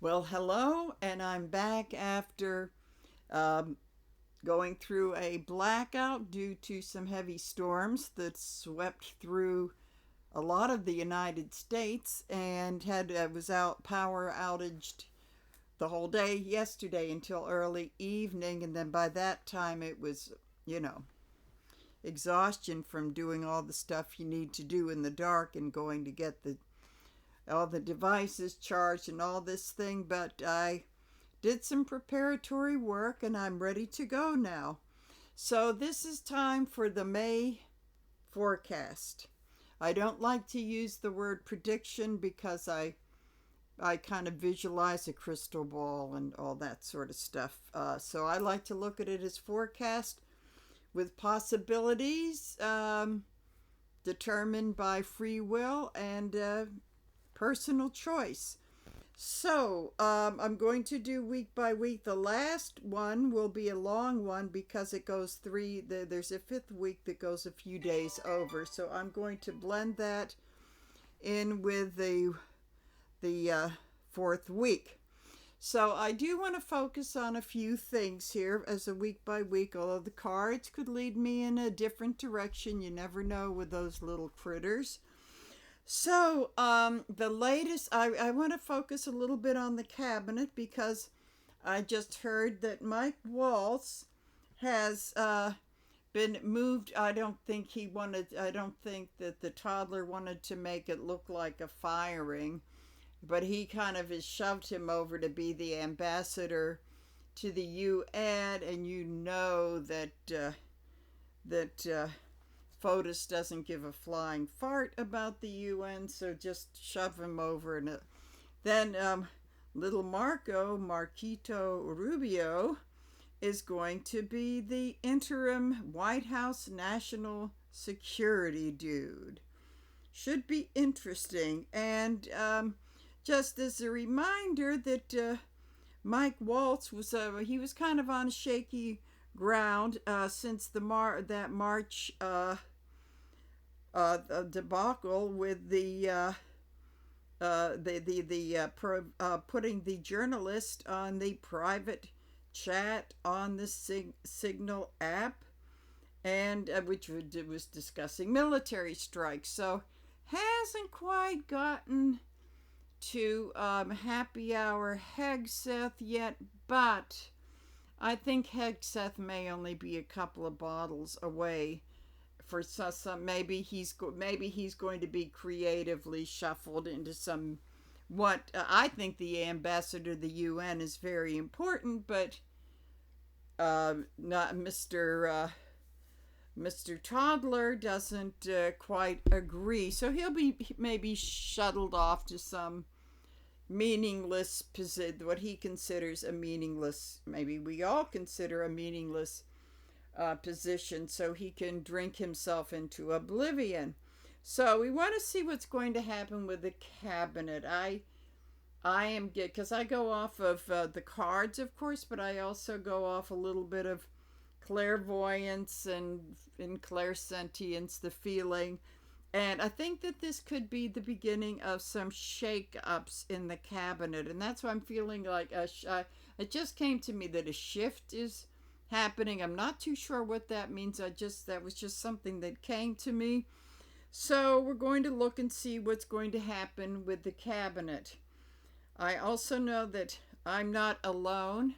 Well, hello, and I'm back after um, going through a blackout due to some heavy storms that swept through a lot of the United States and had was out power outaged the whole day yesterday until early evening, and then by that time it was, you know, exhaustion from doing all the stuff you need to do in the dark and going to get the all the devices charged and all this thing, but I did some preparatory work and I'm ready to go now. So, this is time for the May forecast. I don't like to use the word prediction because I kind of visualize a crystal ball and all that sort of stuff. So, I like to look at it as forecast with possibilities determined by free will and personal choice. So, I'm going to do week by week. The last one will be a long one because it goes there's a fifth week that goes a few days over. So, I'm going to blend that in with the fourth week. So, I do want to focus on a few things here as a week by week, although the cards could lead me in a different direction. You never know with those little critters. So, the latest, I want to focus a little bit on the cabinet because I just heard that Mike Waltz has been moved. I don't think that the toddler wanted to make it look like a firing, but he kind of has shoved him over to be the ambassador to the UN, and you know that FOTUS doesn't give a flying fart about the UN, so just shove him over. And then little Marquito Rubio, is going to be the interim White House national security dude. Should be interesting. And just as a reminder that Mike Waltz he was kind of on shaky ground since that March debacle with putting the journalist on the private chat on the Signal app, and which was discussing military strikes. So hasn't quite gotten to happy hour Hegseth yet, but I think Hegseth may only be a couple of bottles away for some. Maybe he's going to be creatively shuffled into some what I think the ambassador to the UN is very important, but not Mr. Toddler doesn't quite agree. So he'll be maybe shuttled off to some meaningless position, what he considers a meaningless, maybe we all consider a meaningless position, so he can drink himself into oblivion. So we want to see what's going to happen with the cabinet. I am good because I go off of the cards, of course, but I also go off a little bit of clairvoyance and in clairsentience, the feeling. And I think that this could be the beginning of some shake-ups in the cabinet. And that's why I'm feeling like it just came to me that a shift is happening. I'm not too sure what that means. That was just something that came to me. So we're going to look and see what's going to happen with the cabinet. I also know that I'm not alone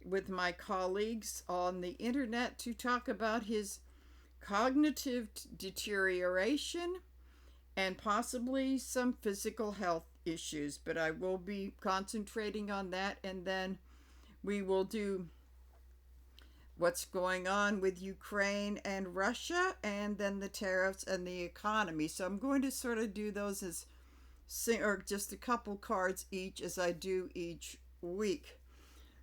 with my colleagues on the internet to talk about his cognitive deterioration and possibly some physical health issues, but I will be concentrating on that, and then we will do what's going on with Ukraine and Russia, and then the tariffs and the economy. So I'm going to sort of do those as or just a couple cards each as I do each week.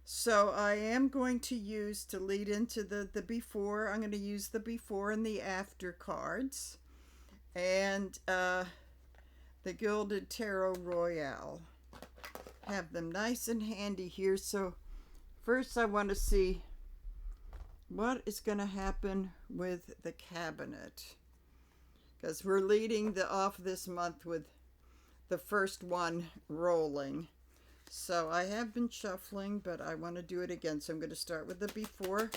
So I am going to use, to lead into the before, I'm going to use the before and the after cards. And the Gilded Tarot Royale. Have them nice and handy here. So first I want to see what is going to happen with the cabinet. Because we're leading off this month with the first one rolling. So I have been shuffling, but I want to do it again. So I'm going to start with the before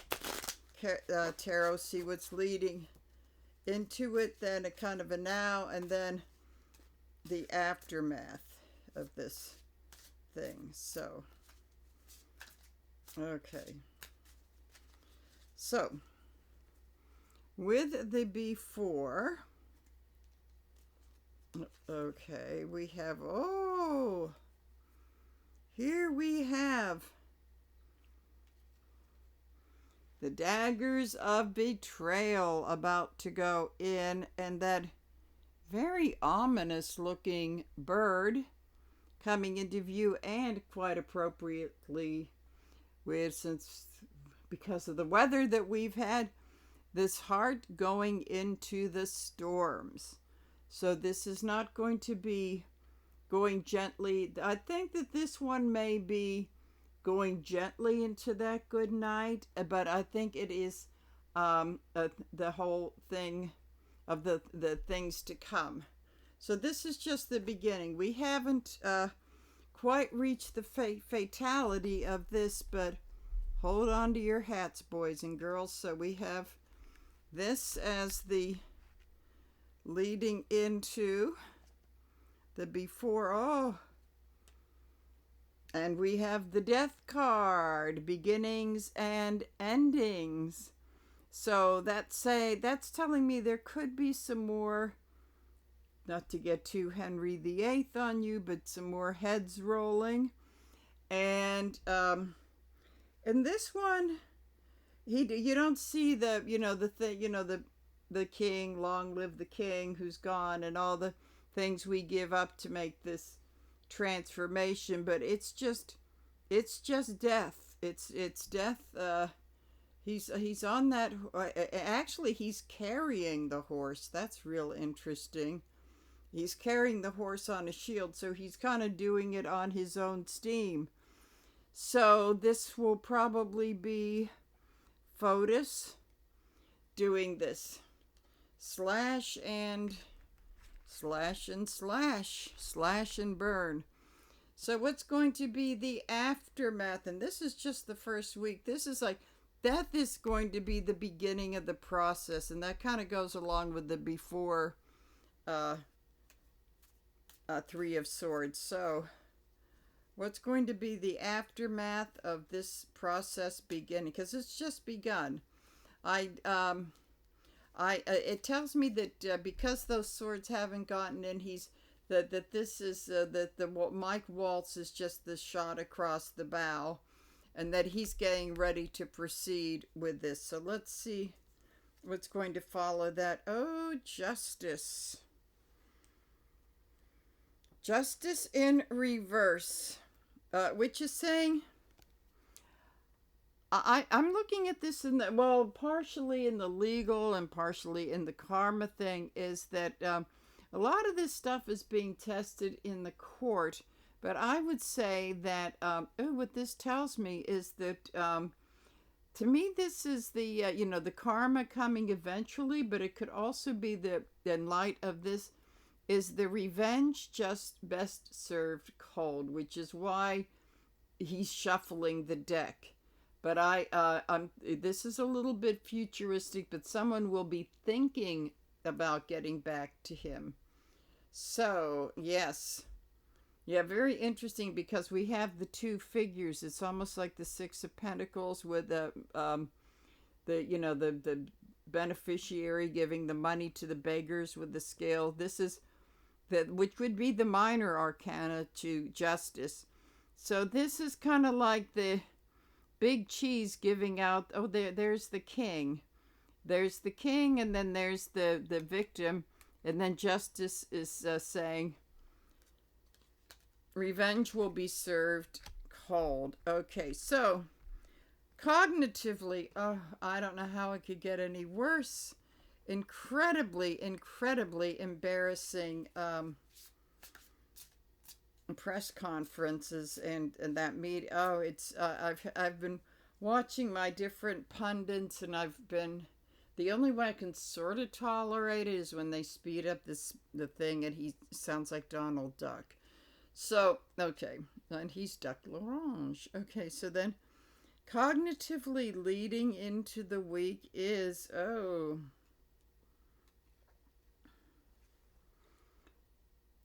tarot, see what's leading into it, then a kind of a now, and then the aftermath of this thing. So, okay. So, with the before, okay, we have, oh, here we have the daggers of betrayal about to go in, and that very ominous looking bird coming into view, and quite appropriately, because of the weather that we've had, this heart going into the storms. So this is not going to be going gently. I think that this one may be going gently into that good night, but I think it is the whole thing of the things to come. So this is just the beginning. We haven't quite reached the fatality of this, but hold on to your hats, boys and girls. So we have this as the leading into the before. Oh, and we have the death card, beginnings and endings. So that's telling me there could be some more, not to get too Henry VIII on you, but some more heads rolling. And in this one, you don't see the king, long live the king who's gone, and all the things we give up to make this transformation, but it's just death. It's death. He's on that. Actually, he's carrying the horse. That's real interesting. He's carrying the horse on a shield, so he's kind of doing it on his own steam. So this will probably be Fotis doing this slash and slash and slash, slash and burn. So what's going to be the aftermath? And this is just the first week. This is like, that is going to be the beginning of the process, and that kind of goes along with the before Three of Swords. So what's going to be the aftermath of this process beginning? Because it's just begun. It tells me that because those swords haven't gotten in, that this is that Mike Waltz is just the shot across the bow, and that he's getting ready to proceed with this. So let's see what's going to follow that. Oh, justice. Justice in reverse, which is saying, I'm looking at this partially in the legal and partially in the karma thing, is that a lot of this stuff is being tested in the court. But I would say that what this tells me is that to me this is the karma coming eventually, but it could also be in light of this is the revenge just best served cold, which is why he's shuffling the deck. But this is a little bit futuristic, but someone will be thinking about getting back to him. So, yes. Yeah, very interesting, because we have the two figures. It's almost like the Six of Pentacles with the beneficiary giving the money to the beggars with the scale. This is which would be the minor arcana to justice. So this is kind of like the big cheese giving out, there's the king. There's the king, and then there's the victim, and then justice is saying revenge will be served cold. Okay, so cognitively, I don't know how it could get any worse. Incredibly embarrassing press conferences and that meeting. I've been watching my different pundits, and the only way I can sort of tolerate it is when they speed up the thing and he sounds like Donald Duck. So, okay, and he's Duck L'Orange. Okay, so then cognitively leading into the week is, a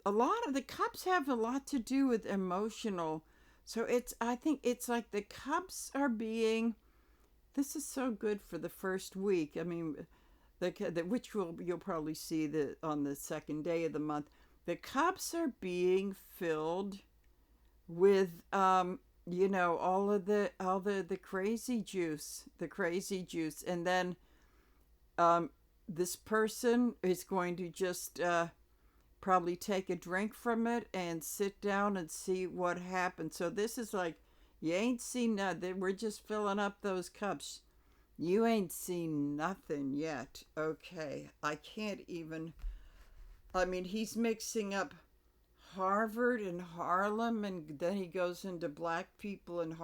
lot of the cups have a lot to do with emotional. So I think it's like the cups are being, this is so good for the first week. I mean, which you'll probably see on the second day of the month. The cups are being filled with all the crazy juice, and then this person is going to just probably take a drink from it and sit down and see what happens. So this is like, you ain't seen nothing. We're just filling up those cups. You ain't seen nothing yet. Okay, I can't even. I mean, he's mixing up Harvard and Harlem, and then he goes into black people and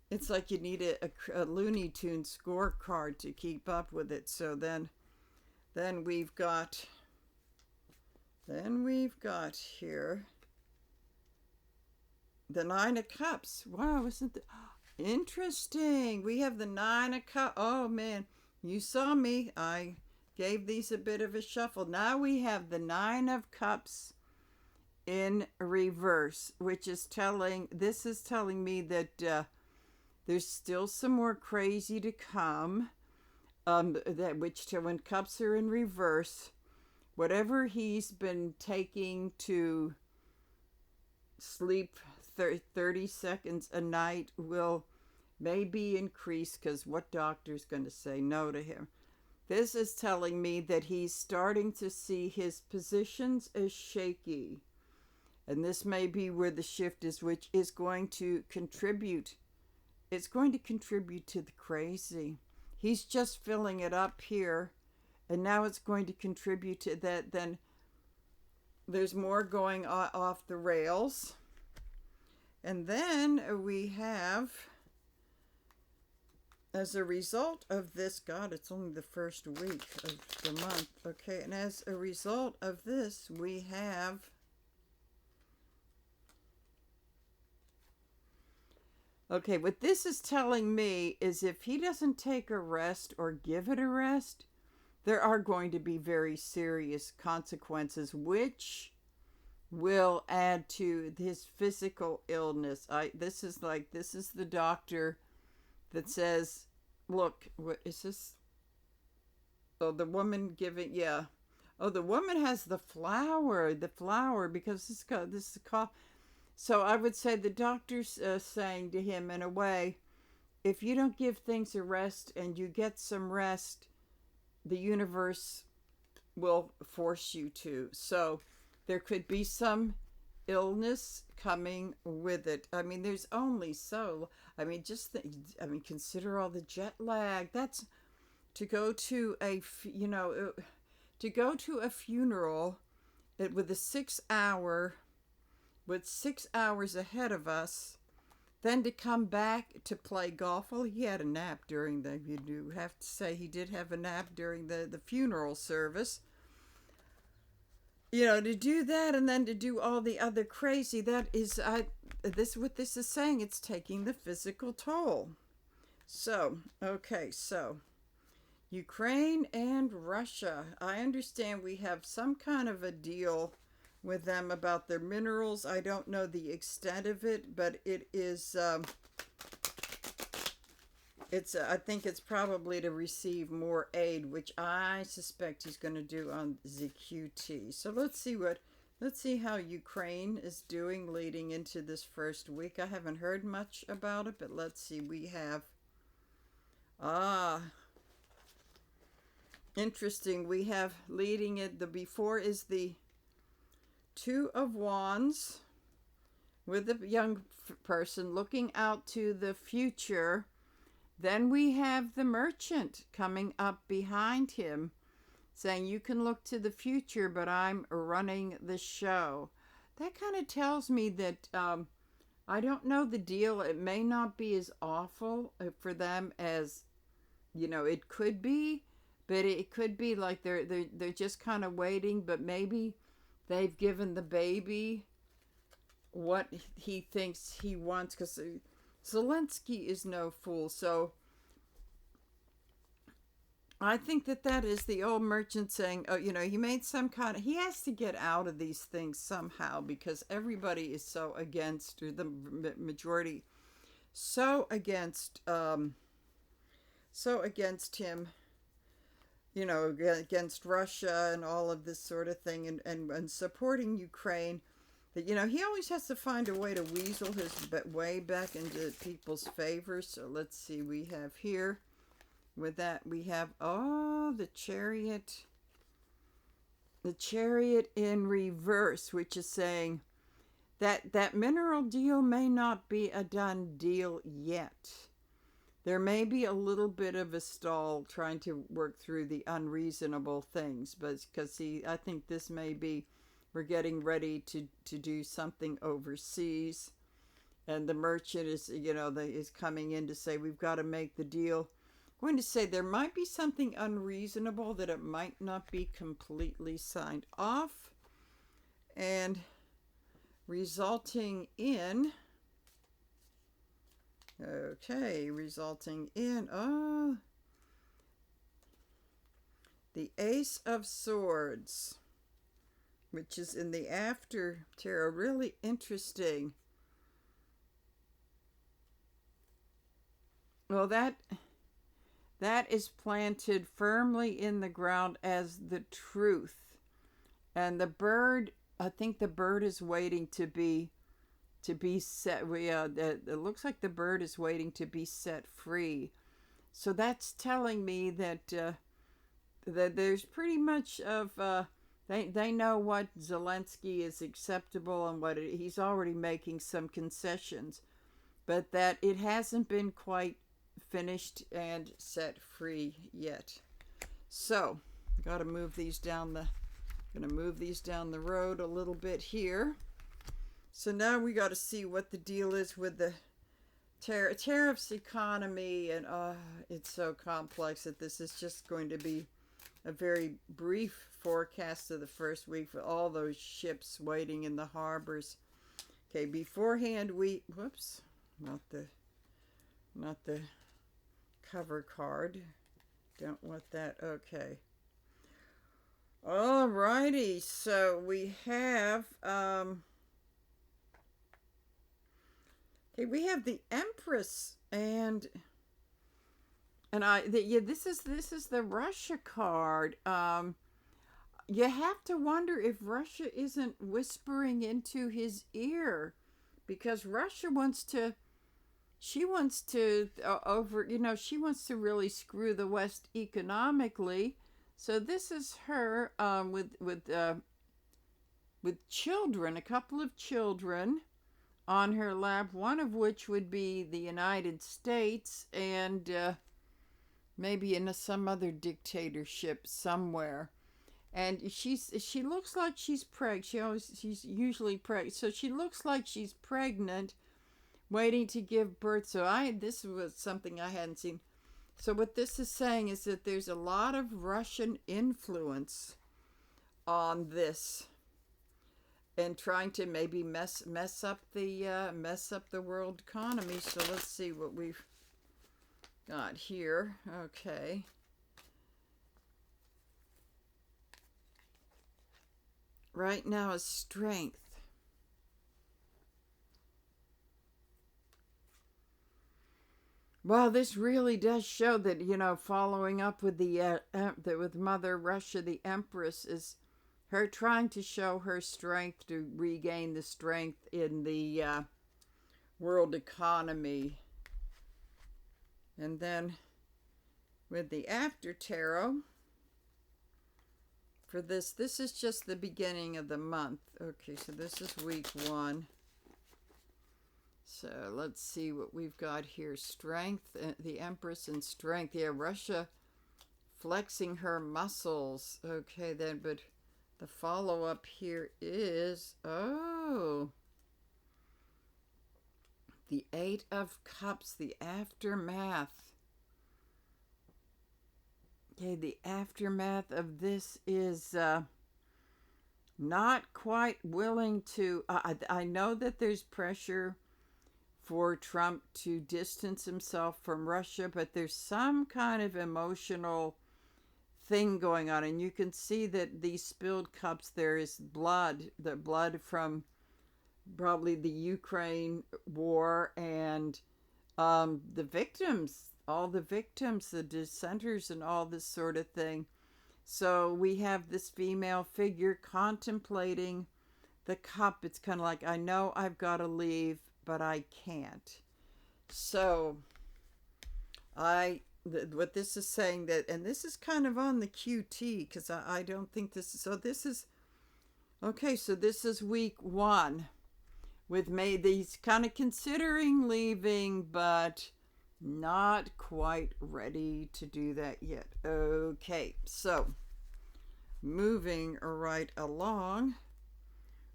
It's like you need a Looney Tune scorecard to keep up with it. So then we've got here the Nine of Cups. Wow, isn't that interesting? We have the Nine of Cups. Oh man, you saw me. I gave these a bit of a shuffle. Now we have the Nine of Cups in reverse, which is telling me that there's still some more crazy to come. When cups are in reverse, whatever he's been taking to sleep 30 seconds a night will maybe increase, because what doctor's going to say no to him? This is telling me that he's starting to see his positions as shaky. And this may be where the shift is, which is going to contribute. It's going to contribute to the crazy. He's just filling it up here, and now it's going to contribute to that. Then there's more going off the rails. And then we have, as a result of this, God, it's only the first week of the month. Okay, and as a result of this, we have okay, what this is telling me is if he doesn't take a rest or give it a rest, there are going to be very serious consequences, which will add to his physical illness. This is the doctor that says, look, what is this? Oh, the woman giving, yeah. Oh, the woman has the flower, because this is a cough. So I would say the doctor's saying to him, in a way, if you don't give things a rest and you get some rest, the universe will force you to. So there could be some illness coming with it. I mean, there's only so. I mean, consider all the jet lag. That's to go to a funeral with 6 hours ahead of us, then to come back to play golf. Well, he had a nap you do have to say he did have a nap during the funeral service. To do that and then to do all the other crazy, what this is saying, it's taking the physical toll. So, okay, so Ukraine and Russia. I understand we have some kind of a deal with them about their minerals. I don't know the extent of it, but it is I think it's probably to receive more aid, which I suspect he's going to do on ZQT. So let's see how Ukraine is doing leading into this first week. I haven't heard much about it, but let's see. We have interesting. We have leading it, the before is the Two of Wands with a young person looking out to the future. Then we have the Merchant coming up behind him saying, you can look to the future, but I'm running the show. That kind of tells me that I don't know the deal. It may not be as awful for them as, it could be, but it could be like they're just kind of waiting, but maybe they've given the baby what he thinks he wants, because Zelensky is no fool. So I think that that is the old merchant saying, oh, he made some kind of, he has to get out of these things somehow, because everybody is so against, or the majority so against, him, against Russia and all of this sort of thing, and supporting Ukraine, that, he always has to find a way to weasel his way back into people's favor. So let's see, we have here, with that, we have, the chariot in reverse, which is saying that mineral deal may not be a done deal yet. There may be a little bit of a stall trying to work through the unreasonable things, but because I think this may be, we're getting ready to do something overseas, and the merchant is, is coming in to say, we've got to make the deal. I'm going to say there might be something unreasonable, that it might not be completely signed off, and resulting in the Ace of Swords, which is in the after tarot. Really interesting. Well, that is planted firmly in the ground as the truth. And the bird, I think the bird is waiting to be set. It looks like the bird is waiting to be set free. So that's telling me that that there's pretty much of they know what Zelensky is acceptable, and what he's already making some concessions, but that it hasn't been quite finished and set free yet. So got to move these down the road a little bit here. So now we got to see what the deal is with the tariffs, economy, and it's so complex that this is just going to be a very brief forecast of the first week, with all those ships waiting in the harbors. Okay, beforehand not the cover card. Don't want that. Okay. Alrighty, so we have we have the Empress, and this is the Russia card. You have to wonder if Russia isn't whispering into his ear, because Russia wants to really screw the West economically. So this is her with children, a couple of children on her lap, one of which would be the United States, and maybe in some other dictatorship somewhere. And she looks like she's pregnant. She's usually pregnant, so she looks like she's pregnant, waiting to give birth. So this was something I hadn't seen. So what this is saying is that there's a lot of Russian influence on this, and trying to maybe mess up the world economy. So let's see what we've got here. Okay. Right now is strength. Well, this really does show that, following up with with Mother Russia, the Empress, is her trying to show her strength, to regain the strength in the world economy. And then with the after tarot, for this is just the beginning of the month. Okay, so this is week 1. So let's see what we've got here. Strength, the Empress and strength. Yeah, Russia flexing her muscles. Okay, then, but the follow-up here is, the 8 of Cups, the aftermath. Okay, the aftermath of this is not quite willing to. I know that there's pressure for Trump to distance himself from Russia, but there's some kind of emotional thing going on. And you can see that these spilled cups, there is blood, the blood from probably the Ukraine war, and the victims, all the victims, the dissenters, and all this sort of thing. So we have this female figure contemplating the cup. It's kind of like, I know I've got to leave, but I can't. So what this is saying, that, and this is kind of on the QT, because I don't think this is, so this is, okay, so this is week 1 with May. He's kind of considering leaving, but not quite ready to do that yet. Okay, so moving right along,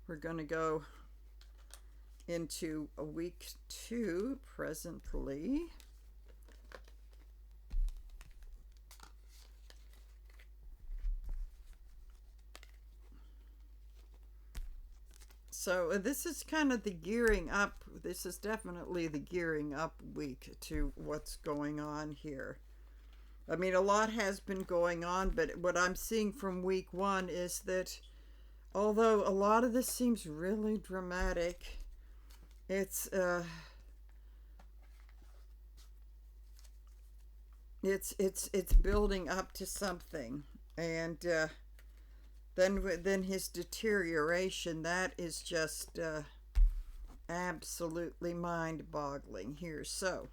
we're going to go into a week 2 presently. So this is kind of the gearing up. This is definitely the gearing up week to what's going on here. I mean, a lot has been going on, but what I'm seeing from week 1 is that although a lot of this seems really dramatic, it's building up to something. And then his deterioration, that is just absolutely mind-boggling here. So,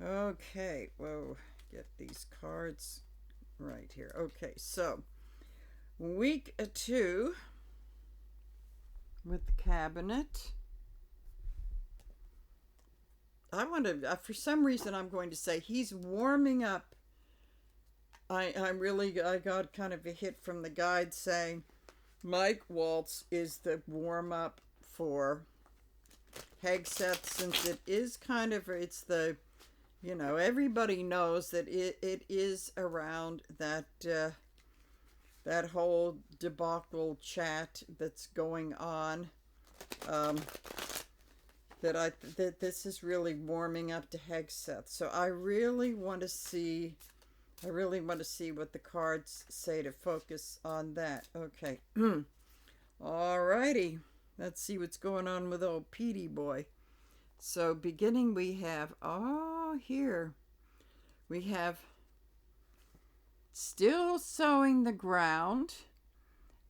okay, whoa, get these cards right here. Okay, so week 2 with the cabinet. I want to, for some reason, I'm going to say he's warming up. I got kind of a hit from the guide saying Mike Waltz is the warm-up for Hegseth, since it is kind of, it's the, you know, everybody knows that it is around that that whole debacle chat that's going on, that this is really warming up to Hegseth. So I really want to see what the cards say to focus on that. Okay. Alrighty. Let's see what's going on with old Petey boy. So beginning we have, here we have still sowing the ground,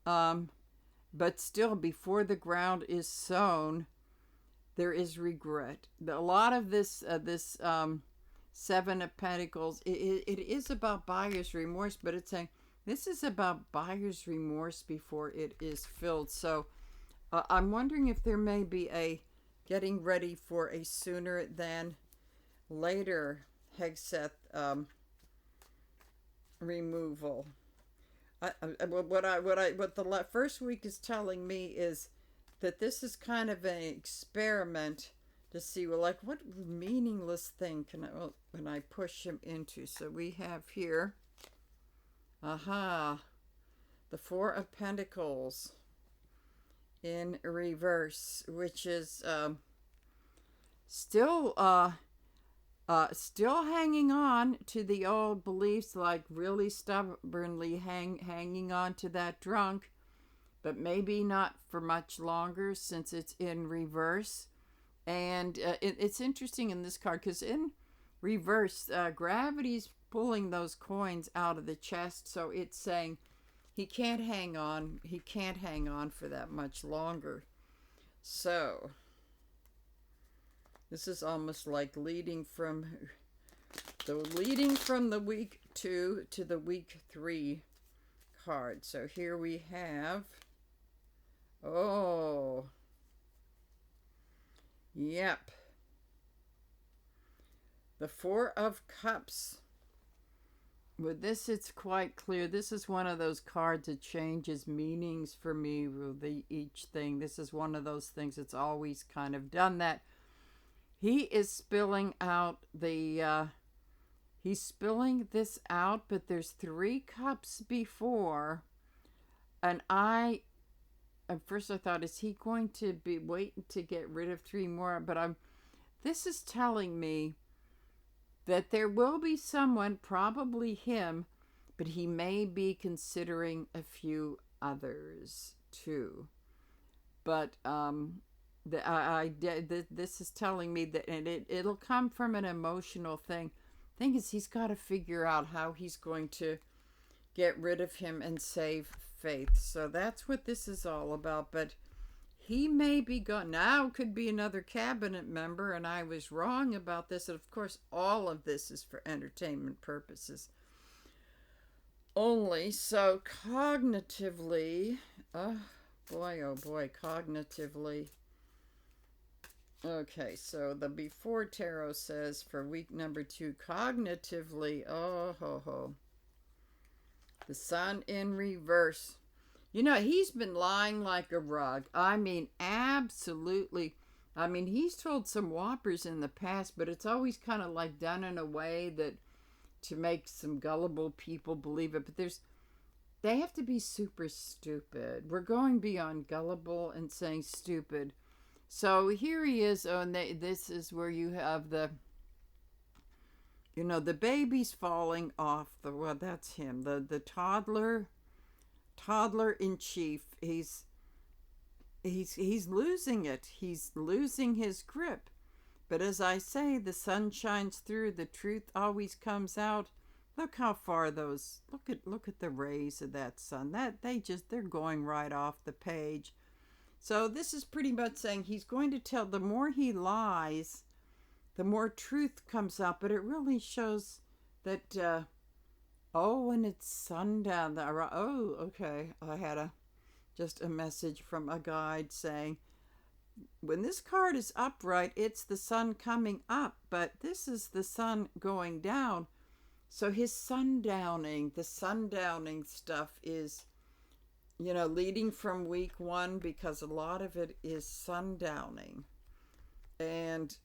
but still before the ground is sown, there is regret. A lot of this, Seven of Pentacles, it is about buyer's remorse, but it's saying this is about buyer's remorse before it is filled. So I'm wondering if there may be a getting ready for a sooner than later Hegseth removal. What the first week is telling me is that this is kind of an experiment to see, well, like, what meaningless thing can I push him into? So we have here, the Four of Pentacles in reverse, which is still hanging on to the old beliefs, like really stubbornly hanging on to that drunk, but maybe not for much longer since it's in reverse. And it's interesting in this card because in reverse, gravity's pulling those coins out of the chest, so it's saying he can't hang on. He can't hang on for that much longer. So this is almost like leading from the week 2 to the week 3 card. So here we have, yep, the Four of Cups. With this, it's quite clear. This is one of those cards that changes meanings for me with each thing. This is one of those things that's always kind of done that. He is spilling out he's spilling this out, but there's 3 cups before. And at first I thought, is he going to be waiting to get rid of three more? But this is telling me that there will be someone, probably him, but he may be considering a few others too. But this is telling me that, and it'll come from an emotional thing. Thing is, he's got to figure out how he's going to get rid of him and save Faith. So that's what this is all about. But he may be gone. Now could be another cabinet member, and I was wrong about this. And of course, all of this is for entertainment purposes only. So cognitively, oh boy, cognitively. Okay, so the Before Tarot says for week number 2, cognitively, oh ho ho. The Sun in reverse. You know, he's been lying like a rug. I mean, absolutely. I mean, he's told some whoppers in the past, but it's always kind of like done in a way that to make some gullible people believe it. But they have to be super stupid. We're going beyond gullible and saying stupid. So here he is. Oh, and this is where you have the baby's falling off well, that's him. The toddler in chief. He's losing it. He's losing his grip. But as I say, the sun shines through, the truth always comes out. Look how far those look at the rays of that sun. They're going right off the page. So this is pretty much saying he's going to tell, the more he lies, the more truth comes out. But it really shows that when it's sundown. Oh, okay. I had just a message from a guide saying, when this card is upright, it's the sun coming up, but this is the sun going down. So the sundowning stuff is, leading from week 1, because a lot of it is sundowning. And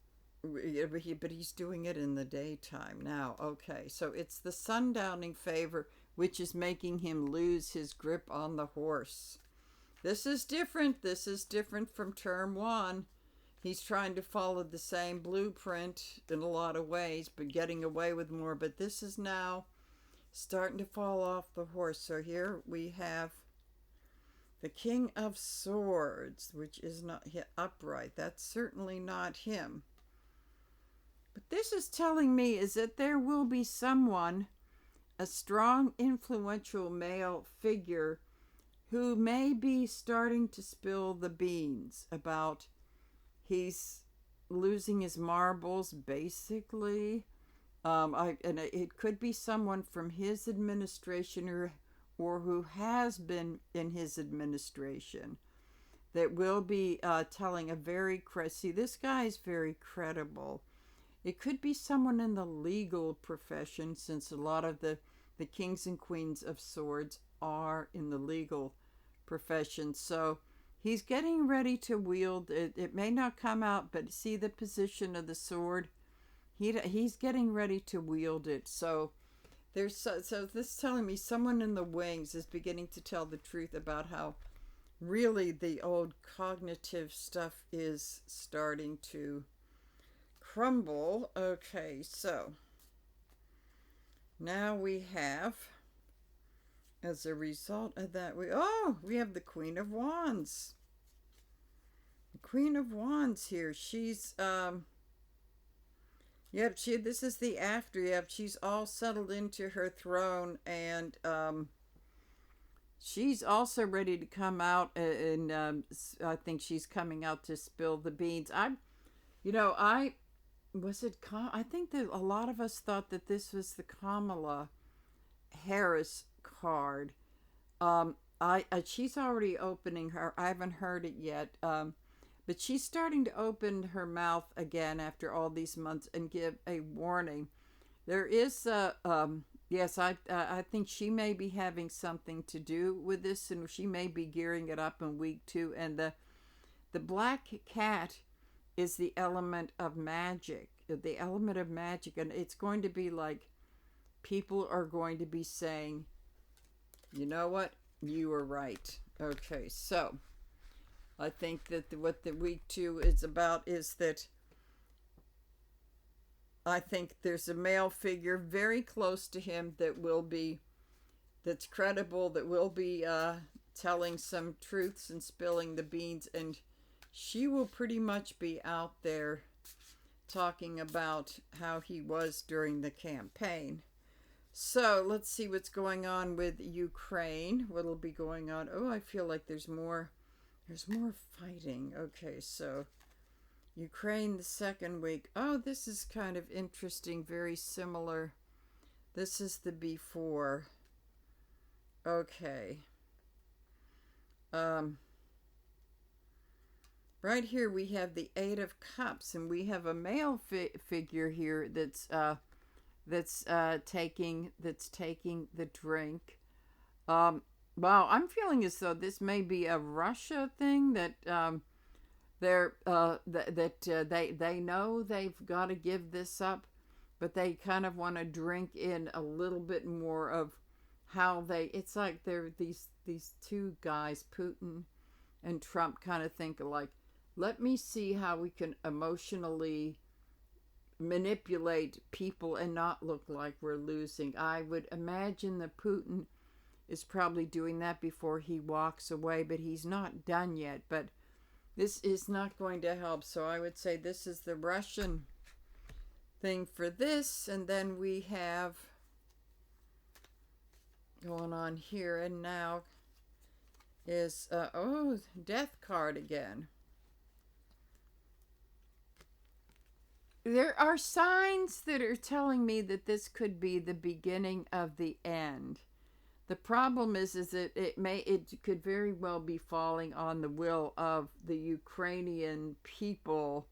but he's doing it in the daytime now. Okay, so it's the sundowning favor, which is making him lose his grip on the horse. This is different. This is different from term 1. He's trying to follow the same blueprint in a lot of ways, but getting away with more. But this is now starting to fall off the horse. So here we have the King of Swords, which is not upright. That's certainly not him. But this is telling me is that there will be someone, a strong, influential male figure, who may be starting to spill the beans about he's losing his marbles, basically. And it could be someone from his administration or who has been in his administration that will be telling a very see, this guy is very credible. It could be someone in the legal profession, since a lot of the kings and queens of swords are in the legal profession. So he's getting ready to wield it. It may not come out, but see the position of the sword. He's getting ready to wield it. So this is telling me someone in the wings is beginning to tell the truth about how really the old cognitive stuff is starting to crumble. Okay, so now we have, as a result of that, we have the Queen of Wands. The Queen of Wands here. She's this is the after. She's all settled into her throne, and she's also ready to come out, and I think she's coming out to spill the beans. I think that a lot of us thought that this was the Kamala Harris card. She's already opening her. I haven't heard it yet. But she's starting to open her mouth again after all these months and give a warning. There is yes, I think she may be having something to do with this, and she may be gearing it up in week 2. And the black cat is the element of magic. The element of magic, and it's going to be like people are going to be saying, you know what? You were right. Okay, so I think that what the week 2 is about is that I think there's a male figure very close to him that will be, that's credible, that will be telling some truths and spilling the beans, and she will pretty much be out there talking about how he was during the campaign. So let's see what's going on with Ukraine. What'll be going on? Oh, I feel like there's more. There's more fighting. Okay, so Ukraine the second week. Oh, this is kind of interesting. Very similar. This is the before. Okay. Right here we have the Eight of Cups, and we have a male figure here that's taking the drink. Wow, I'm feeling as though this may be a Russia thing that they know they've got to give this up, but they kind of want to drink in a little bit more of how they. It's like they're these two guys, Putin and Trump, kind of think like, let me see how we can emotionally manipulate people and not look like we're losing. I would imagine that Putin is probably doing that before he walks away, but he's not done yet. But this is not going to help. So I would say this is the Russian thing for this. And then we have going on here and now is, death card again. There are signs that are telling me that this could be the beginning of the end. The problem is that it could very well be falling on the will of the Ukrainian people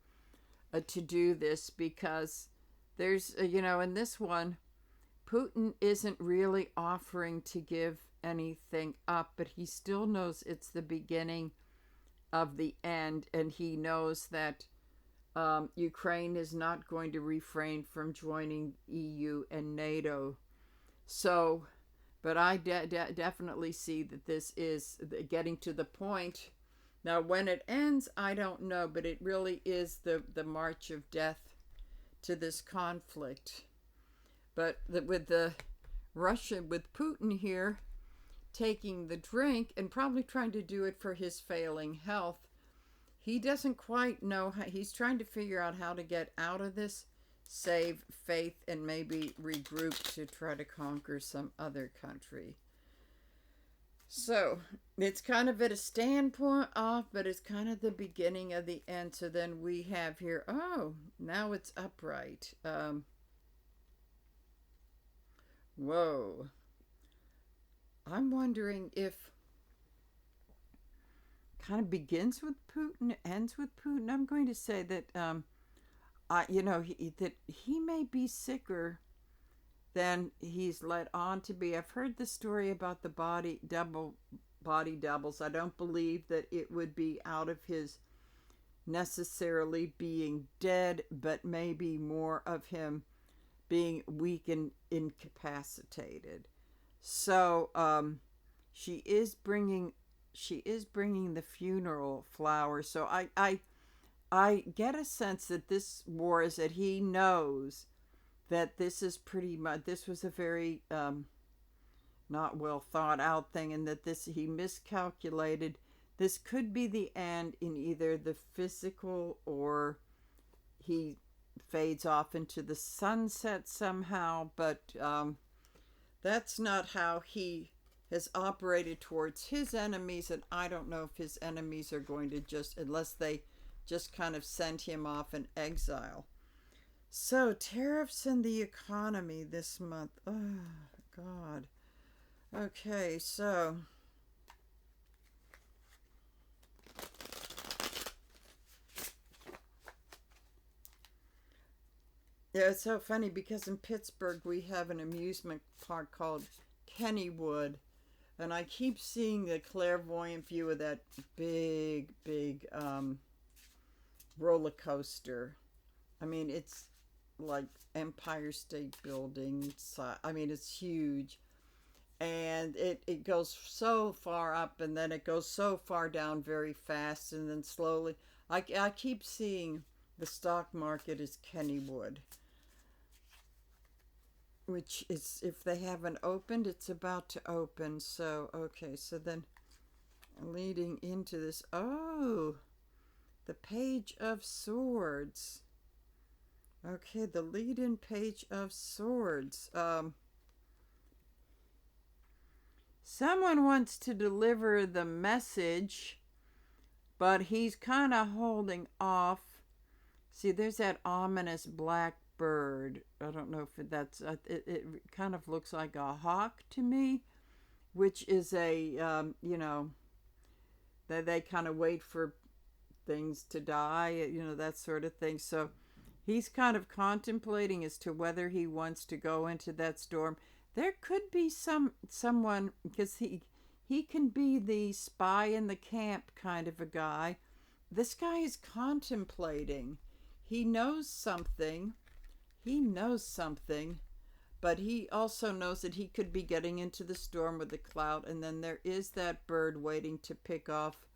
to do this, because there's, in this one, Putin isn't really offering to give anything up, but he still knows it's the beginning of the end, and he knows that Ukraine is not going to refrain from joining EU and NATO. So, but I definitely see that this is getting to the point. Now, when it ends, I don't know, but it really is the march of death to this conflict. But with the Russia, with Putin here taking the drink and probably trying to do it for his failing health, he doesn't quite know how. He's trying to figure out how to get out of this, save faith, and maybe regroup to try to conquer some other country. So it's kind of at a standpoint off, but it's kind of the beginning of the end. So then we have here, oh, now it's upright. Whoa. I'm wondering if kind of begins with Putin, ends with Putin. I'm going to say that, that he may be sicker than he's let on to be. I've heard the story about the body doubles. I don't believe that it would be out of his necessarily being dead, but maybe more of him being weak and incapacitated. So she is bringing the funeral flowers. So I get a sense that this war is that he knows that this is pretty much, this was a very not well thought out thing, and that he miscalculated. This could be the end in either the physical, or he fades off into the sunset somehow, but that's not how he has operated towards his enemies, and I don't know if his enemies are going to unless they just kind of send him off in exile. So, tariffs and the economy this month. Oh, God. Okay, so yeah, it's so funny because in Pittsburgh we have an amusement park called Kennywood, and I keep seeing the clairvoyant view of that big roller coaster. I mean, it's like Empire State Building. I mean, it's huge. and it goes so far up and then it goes so far down very fast and then slowly. I keep seeing the stock market is Kennywood, which is, if they haven't opened, it's about to open. So, okay, so then leading into this, oh, the Page of Swords. Okay, the lead-in Page of Swords. Someone wants to deliver the message, but he's kind of holding off. See, there's that ominous black bird. I don't know if that's, it kind of looks like a hawk to me, which is a, they kind of wait for things to die, that sort of thing. So he's kind of contemplating as to whether he wants to go into that storm. There could be someone, because he can be the spy in the camp kind of a guy. This guy is contemplating. He knows something. But he also knows that he could be getting into the storm with the cloud, and then there is that bird waiting to pick off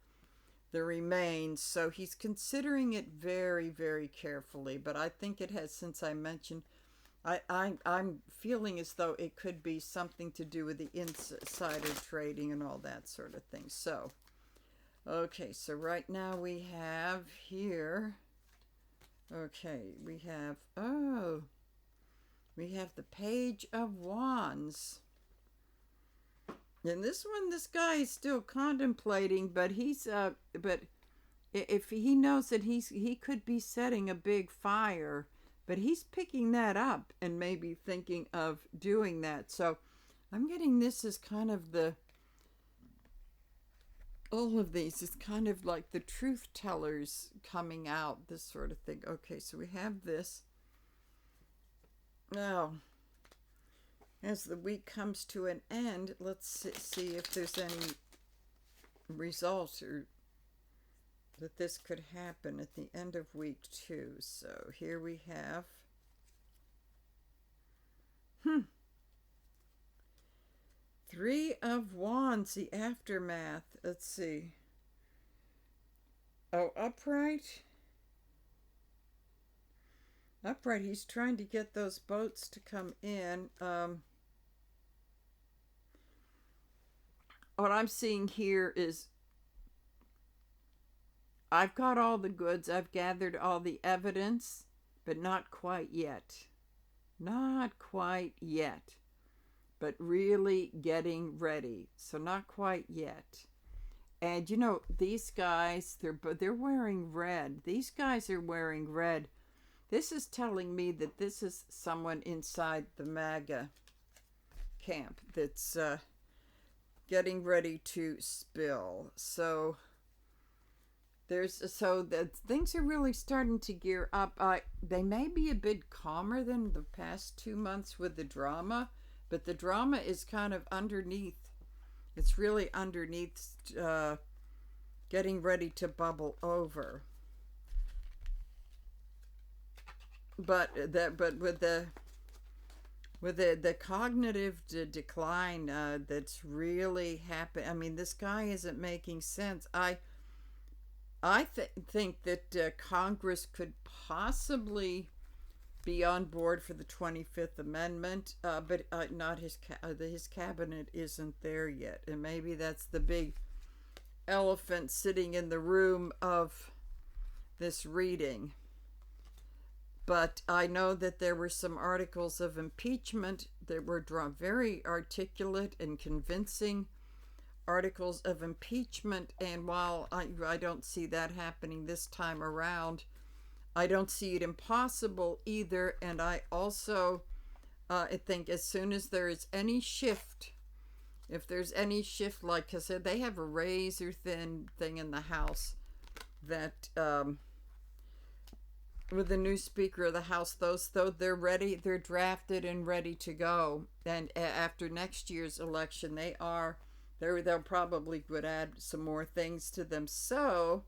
the remains. So he's considering it very, very carefully. But I think it has, since I mentioned, I'm feeling as though it could be something to do with the insider trading and all that sort of thing. So, okay, so right now we have here, okay, we have the Page of Wands. And this one, this guy is still contemplating, but but if he knows that he could be setting a big fire, but he's picking that up and maybe thinking of doing that. So I'm getting this as kind of all of these is kind of like the truth tellers coming out, this sort of thing. Okay, so we have this. Now, as the week comes to an end, let's see if there's any results or that this could happen at the end of week 2. So here we have Three of Wands, the aftermath. Let's see. Oh, upright. Upright, he's trying to get those boats to come in. What I'm seeing here is I've got all the goods, I've gathered all the evidence, but not quite yet. Not quite yet. But really getting ready. So not quite yet. And these guys, they're wearing red. These guys are wearing red. This is telling me that this is someone inside the MAGA camp that's getting ready to spill. So things are really starting to gear up. They may be a bit calmer than the past 2 months with the drama, but the drama is kind of underneath. It's really underneath, getting ready to bubble over. But with the cognitive decline that's really happened. I mean, this guy isn't making sense. I think that Congress could possibly be on board for the 25th Amendment, but not his cabinet isn't there yet, and maybe that's the big elephant sitting in the room of this reading. But I know that there were some articles of impeachment that were very articulate and convincing articles of impeachment, and while I don't see that happening this time around, I don't see it impossible either. And I also I think as soon as there is any shift, if there's any shift, like I said, they have a razor thin thing in the House that with the new Speaker of the House, though they're ready, they're drafted and ready to go. And after next year's election, they'll probably would add some more things to them. So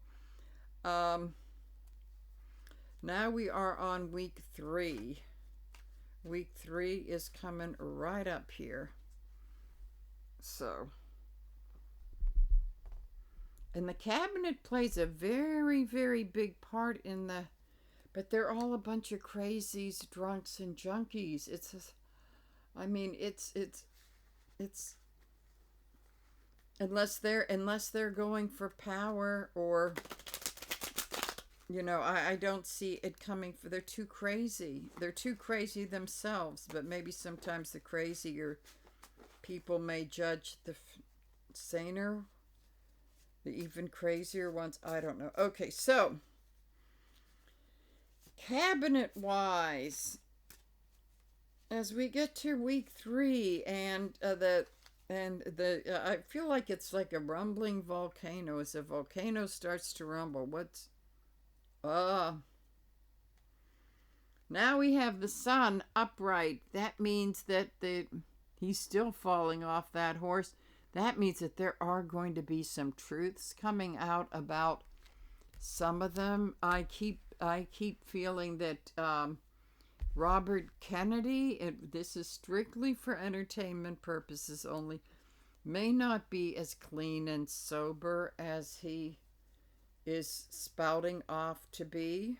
now we are on week 3. Week 3 is coming right up here. So, and the cabinet plays a very, very big part in the, but they're all a bunch of crazies, drunks, and junkies. I mean, it's unless they're going for power, or I don't see it coming for. They're too crazy. They're too crazy themselves. But maybe sometimes the crazier people may judge the saner, the even crazier ones. I don't know. Okay, so cabinet wise, as we get to week 3, and I feel like it's like a rumbling volcano. As a volcano starts to rumble, now we have the sun upright. That means that he's still falling off that horse. That means that there are going to be some truths coming out about some of them. I keep feeling that Robert Kennedy, this is strictly for entertainment purposes only, may not be as clean and sober as he is spouting off to be.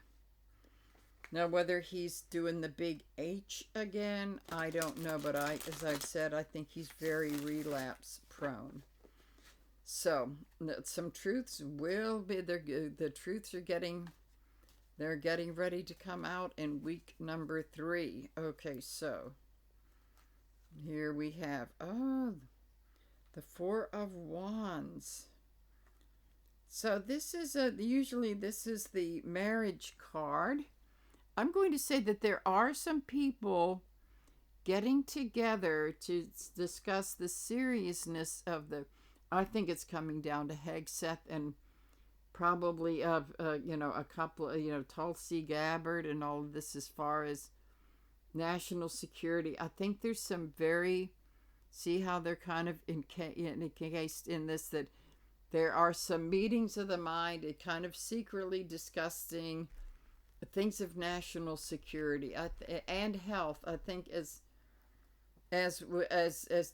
Now, whether he's doing the big H again, I don't know. But as I've said, I think he's very relapse prone. So, some truths will be there. The truths they're getting ready to come out in week number 3. Okay, so here we have, the 4 of Wands. So this is usually this is the marriage card. I'm going to say that there are some people getting together to discuss the seriousness of I think it's coming down to Hegseth and probably of, a couple, Tulsi Gabbard and all of this as far as national security. I think there's some see how they're kind of encased in this, that there are some meetings of the mind, kind of secretly discussing things of national security and health. I think as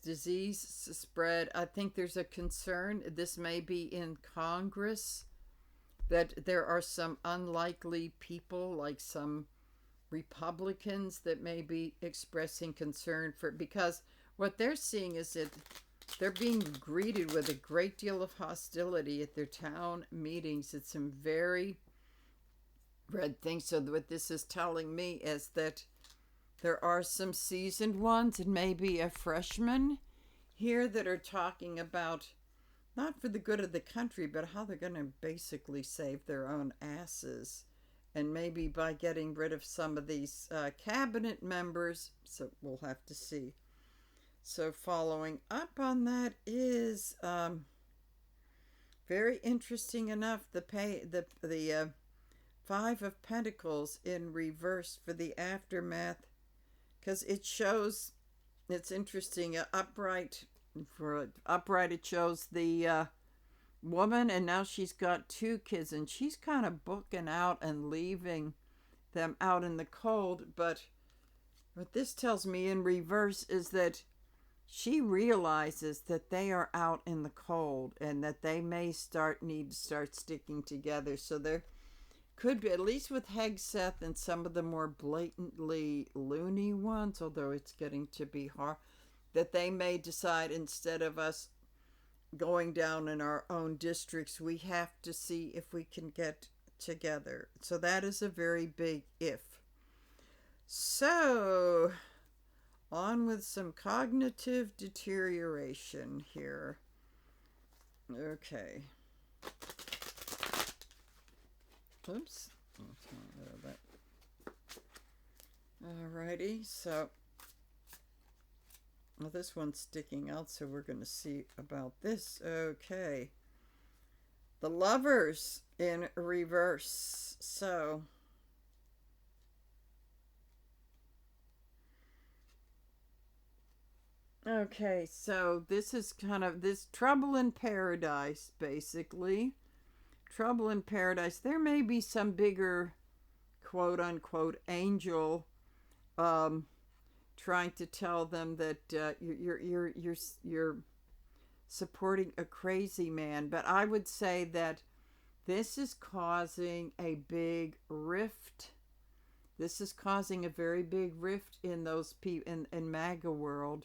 disease spread, I think there's a concern. This may be in Congress, that there are some unlikely people, like some Republicans, that may be expressing concern because what they're seeing is that they're being greeted with a great deal of hostility at their town meetings. It's some very red things. So what this is telling me is that there are some seasoned ones and maybe a freshman here that are talking about not for the good of the country, but how they're going to basically save their own asses. And maybe by getting rid of some of these cabinet members. So we'll have to see. So following up on that is very interesting enough, the 5 of Pentacles in reverse for the aftermath, because it shows, it's interesting, upright, it shows the woman, and now she's got 2 kids, and she's kind of booking out and leaving them out in the cold. But what this tells me in reverse is that she realizes that they are out in the cold and that they may need to start sticking together. So there could be, at least with Hegseth and some of the more blatantly loony ones, although it's getting to be hard, that they may decide, instead of us going down in our own districts, we have to see if we can get together. So that is a very big if. So on with some cognitive deterioration here. Okay. Oops. Alrighty, so well, this one's sticking out, so we're going to see about this. Okay. The Lovers in reverse. So okay, so this is kind of this trouble in paradise, basically. Trouble in paradise. There may be some bigger, quote unquote, angel trying to tell them that you're supporting a crazy man. But I would say that this is causing a big rift. This is causing a very big rift in those people in MAGA world.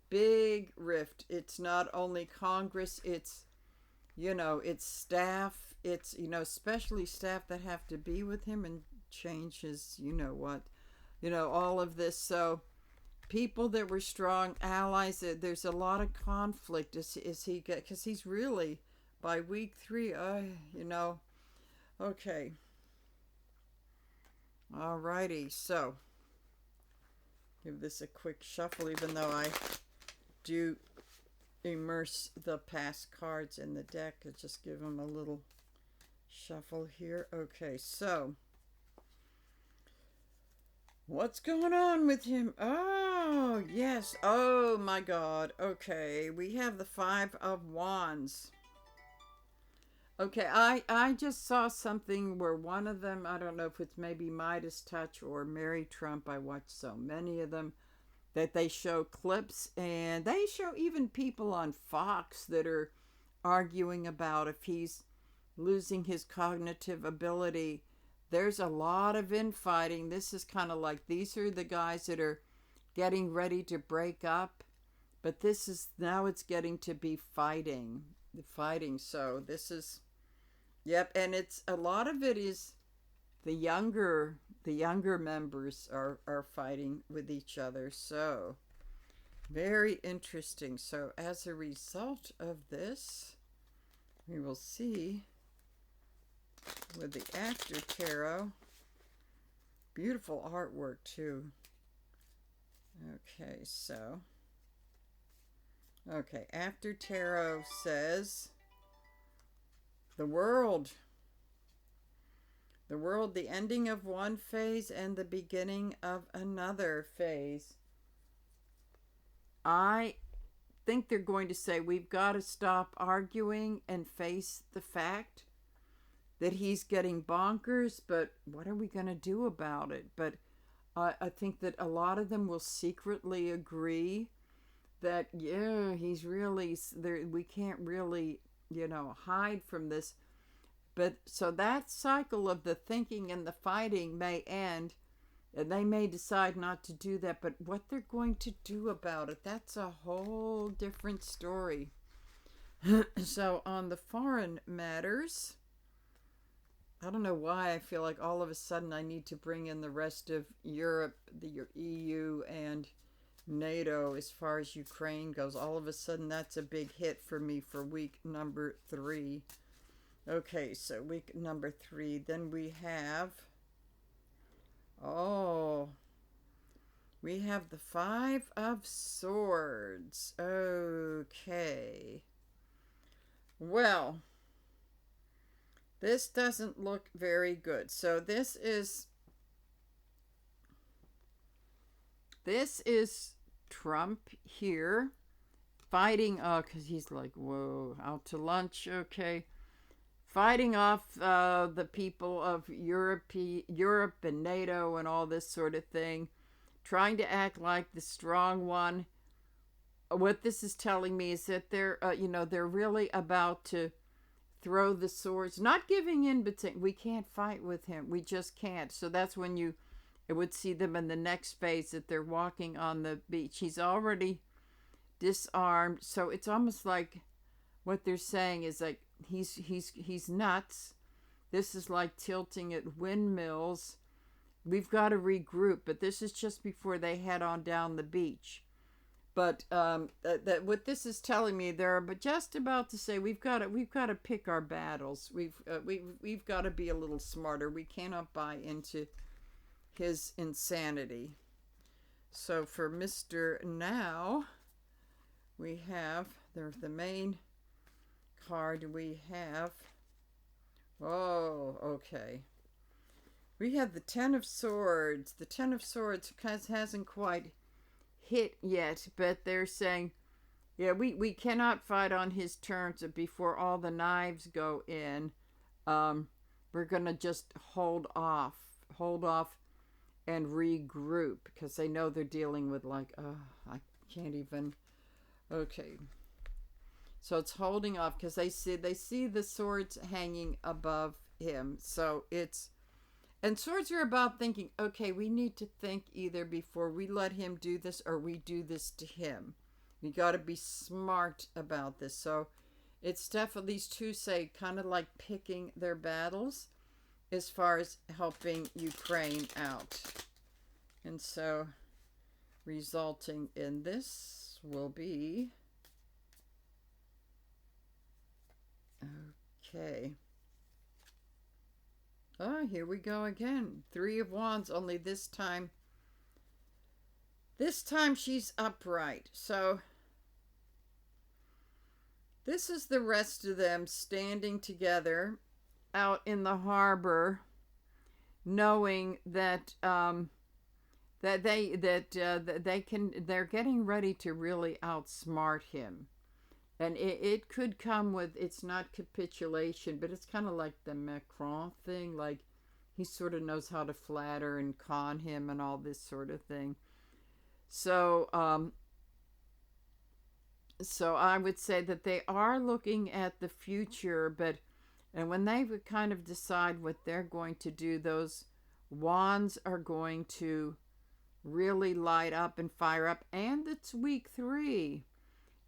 Big rift. It's not only Congress, it's, it's staff, it's, especially staff that have to be with him and change his, what, all of this. So people that were strong allies, there's a lot of conflict as he get, because he's really, by week 3, okay. Alrighty, so give this a quick shuffle, even though I do immerse the past cards in the deck. I just give them a little shuffle here. Okay, so what's going on with him? Oh, yes. Oh, my God. Okay, we have the 5 of Wands. Okay, I just saw something where one of them, I don't know if it's maybe Midas Touch or Mary Trump. I watched so many of them that they show clips, and they show even people on Fox that are arguing about if he's losing his cognitive ability. There's a lot of infighting. This is kind of like, these are the guys that are getting ready to break up, but this is, now it's getting to be fighting. So this is, yep, and it's, a lot of it is the younger members are fighting with each other. So very interesting. So as a result of this, we will see with the After Tarot, beautiful artwork too. Okay, so After Tarot says the world, the ending of one phase and the beginning of another phase. I think they're going to say we've got to stop arguing and face the fact that he's getting bonkers, but what are we going to do about it? But I think that a lot of them will secretly agree that, yeah, he's really there. We can't really, hide from this. But so that cycle of the thinking and the fighting may end, and they may decide not to do that. But what they're going to do about it, that's a whole different story. So on the foreign matters, I don't know why I feel like all of a sudden I need to bring in the rest of Europe, the EU, and NATO as far as Ukraine goes. All of a sudden that's a big hit for me for week number 3. Okay, so week number 3. Then we have, we have the 5 of Swords. Okay. Well, this doesn't look very good. So this is Trump here fighting, because he's like, whoa, out to lunch, okay. Fighting off the people of Europe and NATO and all this sort of thing, trying to act like the strong one. What this is telling me is that they're really about to throw the swords, not giving in, but saying, we can't fight with him. We just can't. So that's when it would see them in the next phase, that they're walking on the beach. He's already disarmed. So it's almost like what they're saying is like, he's nuts. This is like tilting at windmills. We've got to regroup, but this is just before they head on down the beach. But that what this is telling me, they're just about to say we've got to pick our battles. We've got to be a little smarter. We cannot buy into his insanity. So for Mr. Now, we have the main card. We have, okay. We have the 10 of Swords. The 10 of Swords hasn't quite hit yet, but they're saying, yeah, we cannot fight on his terms before all the knives go in. We're going to just hold off and regroup, because they know they're dealing with like, I can't even, okay. So it's holding off because they see the swords hanging above him. So it's, and swords are about thinking, okay, we need to think either before we let him do this or we do this to him. We got to be smart about this. So it's definitely, these two say, kind of like picking their battles as far as helping Ukraine out. And so resulting in this will be, okay. Oh, here we go again. Three of Wands, only this time she's upright. So this is the rest of them standing together out in the harbor, knowing that they're getting ready to really outsmart him. And it could come with, it's not capitulation, but it's kind of like the Macron thing. Like, he sort of knows how to flatter and con him and all this sort of thing. So, so I would say that they are looking at the future, and when they would kind of decide what they're going to do, those wands are going to really light up and fire up. And it's week 3.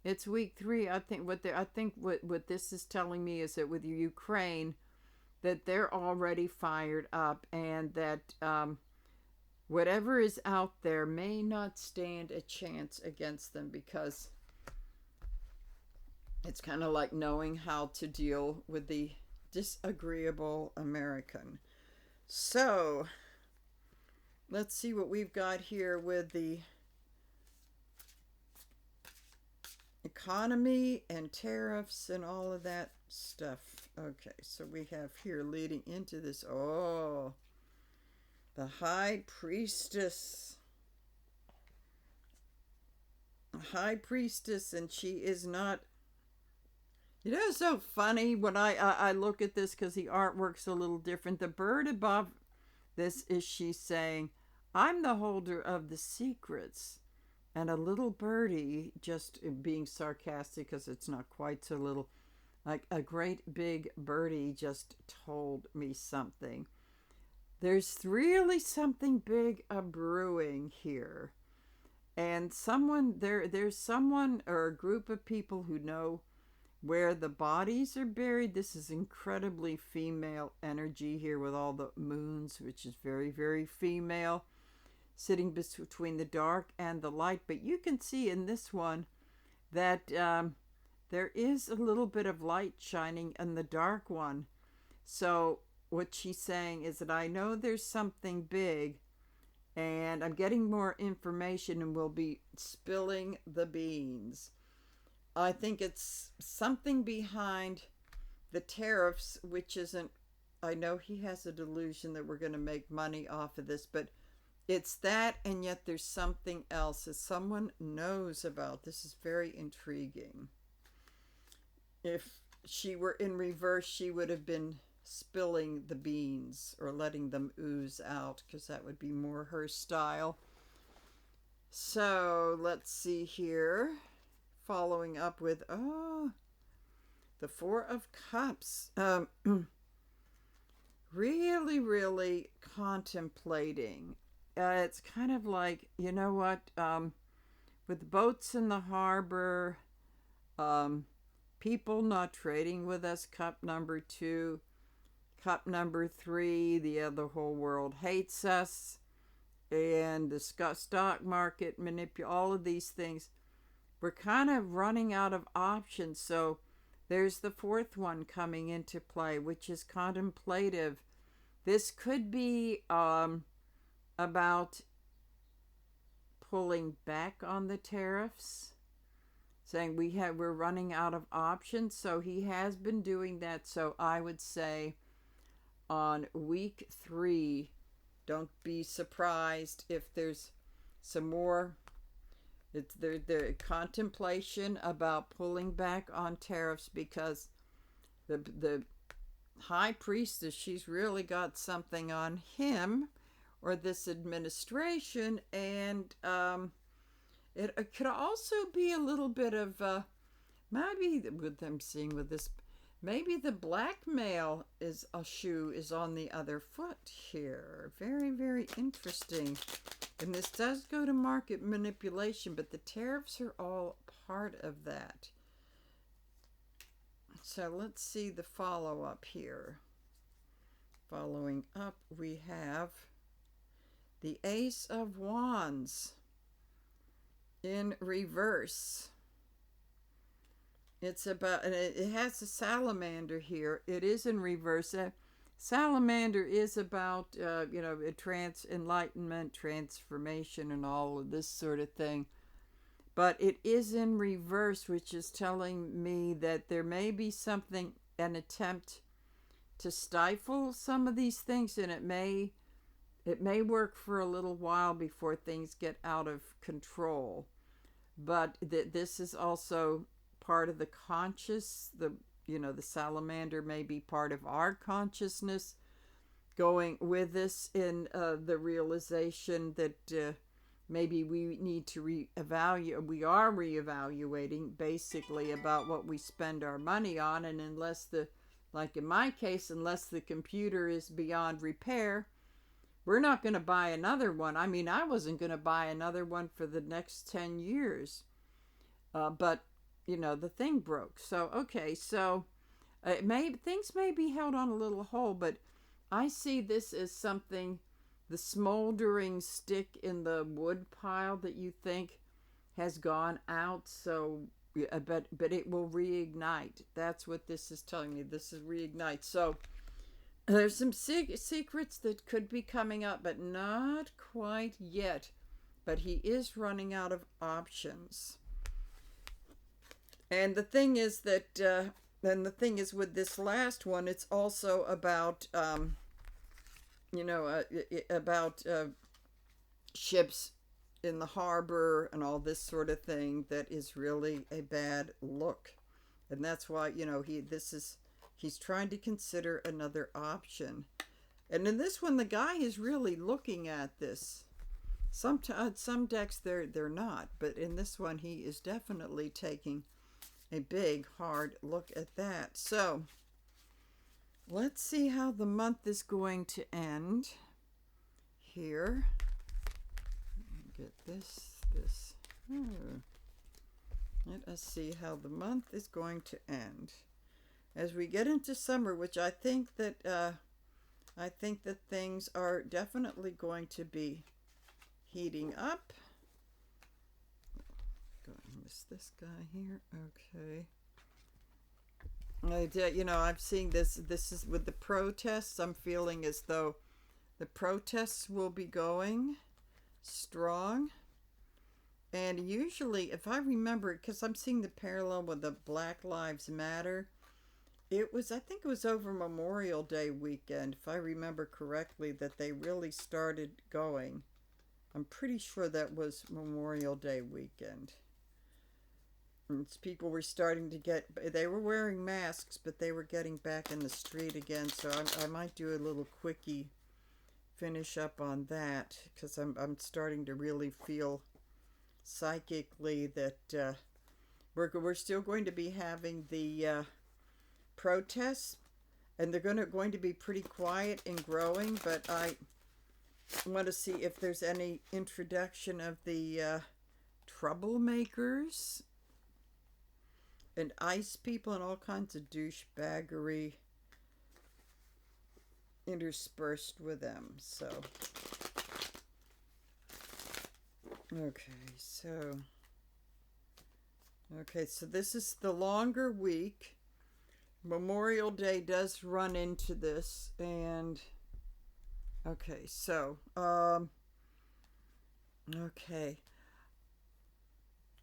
It's week 3. I think what this is telling me is that with Ukraine, that they're already fired up, and that whatever is out there may not stand a chance against them, because it's kind of like knowing how to deal with the disagreeable American. So let's see what we've got here with the economy and tariffs and all of that stuff. Okay, so we have here leading into this, oh, the High Priestess. High Priestess, and she is not, you know, it's so funny when I look at this, because the artwork's a little different. The bird above this is she saying, I'm the holder of the secrets. And a little birdie, just being sarcastic because it's not quite so little, like a great big birdie just told me something. There's really something big brewing here. And there's someone or a group of people who know where the bodies are buried. This is incredibly female energy here with all the moons, which is very, very female, sitting between the dark and the light. But you can see in this one that there is a little bit of light shining in the dark one. So what she's saying is that I know there's something big, and I'm getting more information, and we'll be spilling the beans. I think it's something behind the tariffs, which isn't, I know he has a delusion that we're going to make money off of this, but it's that, and yet there's something else that someone knows about. This is very intriguing. If she were in reverse, she would have been spilling the beans or letting them ooze out, because that would be more her style. So let's see here. Following up with, the Four of Cups. Really, really contemplating. It's kind of like, you know what, with boats in the harbor, people not trading with us, cup number 2, cup number 3, the whole world hates us, and the stock market all of these things. We're kind of running out of options. So there's the 4th one coming into play, which is contemplative. This could be about pulling back on the tariffs, saying we're running out of options. So he has been doing that. So I would say on week 3, don't be surprised if there's some more. It's the contemplation about pulling back on tariffs, because the High Priestess, she's really got something on him or this administration, and it could also be a little bit of maybe with them seeing with this, maybe the blackmail is a shoe is on the other foot here. Very, very interesting. And this does go to market manipulation, but the tariffs are all part of that. So let's see the follow-up here. Following up, we have the Ace of Wands in reverse. It's about, and it has a salamander here. It is in reverse. Salamander is about, enlightenment, transformation, and all of this sort of thing. But it is in reverse, which is telling me that there may be something, an attempt to stifle some of these things, and it may work for a little while before things get out of control. But this is also part of the conscious, the salamander may be part of our consciousness going with this in the realization that maybe we need to reevaluate. We are reevaluating basically about what we spend our money on, and unless like in my case, unless the computer is beyond repair, we're not going to buy another one. I mean, I wasn't going to buy another one for the next 10 years. But, the thing broke. So, okay, so things may be held on a little hold, but I see this as something, the smoldering stick in the wood pile that you think has gone out. So, but it will reignite. That's what this is telling me. This is reignite. So, there's some secrets that could be coming up, but not quite yet. But he is running out of options. And the thing is that, with this last one, it's also about, ships in the harbor and all this sort of thing that is really a bad look. And that's why, he's trying to consider another option. And in this one, the guy is really looking at this. Some decks they're not, but in this one, he is definitely taking a big, hard look at that. So, let's see how the month is going to end here. Get this. Let us see how the month is going to end. As we get into summer, which I think that things are definitely going to be heating up. Go and miss this guy here. Okay. I'm seeing this. This is with the protests. I'm feeling as though the protests will be going strong. And usually, if I remember it, because I'm seeing the parallel with the Black Lives Matter, I think it was over Memorial Day weekend, if I remember correctly, that they really started going. I'm pretty sure that was Memorial Day weekend. And people were starting to they were wearing masks, but they were getting back in the street again. So I might do a little quickie finish up on that, because I'm starting to really feel psychically that we're still going to be having the protests, and they're going to be pretty quiet and growing, but I want to see if there's any introduction of the troublemakers and ICE people and all kinds of douchebaggery interspersed with them. So, okay, so this is the longer week. Memorial Day does run into this, and okay, so okay,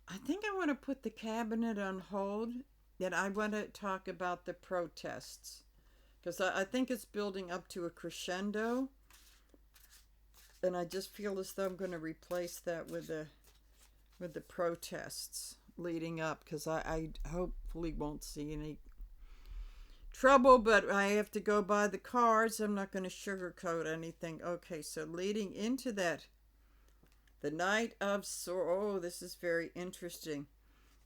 I think I want to put the cabinet on hold, and I want to talk about the protests, because I think it's building up to a crescendo, and I just feel as though I'm going to replace that with the protests leading up, because I hopefully won't see any trouble, but I have to go by the cards. I'm not going to sugarcoat anything. Okay, so leading into that, the Knight of Swords. Oh, this is very interesting.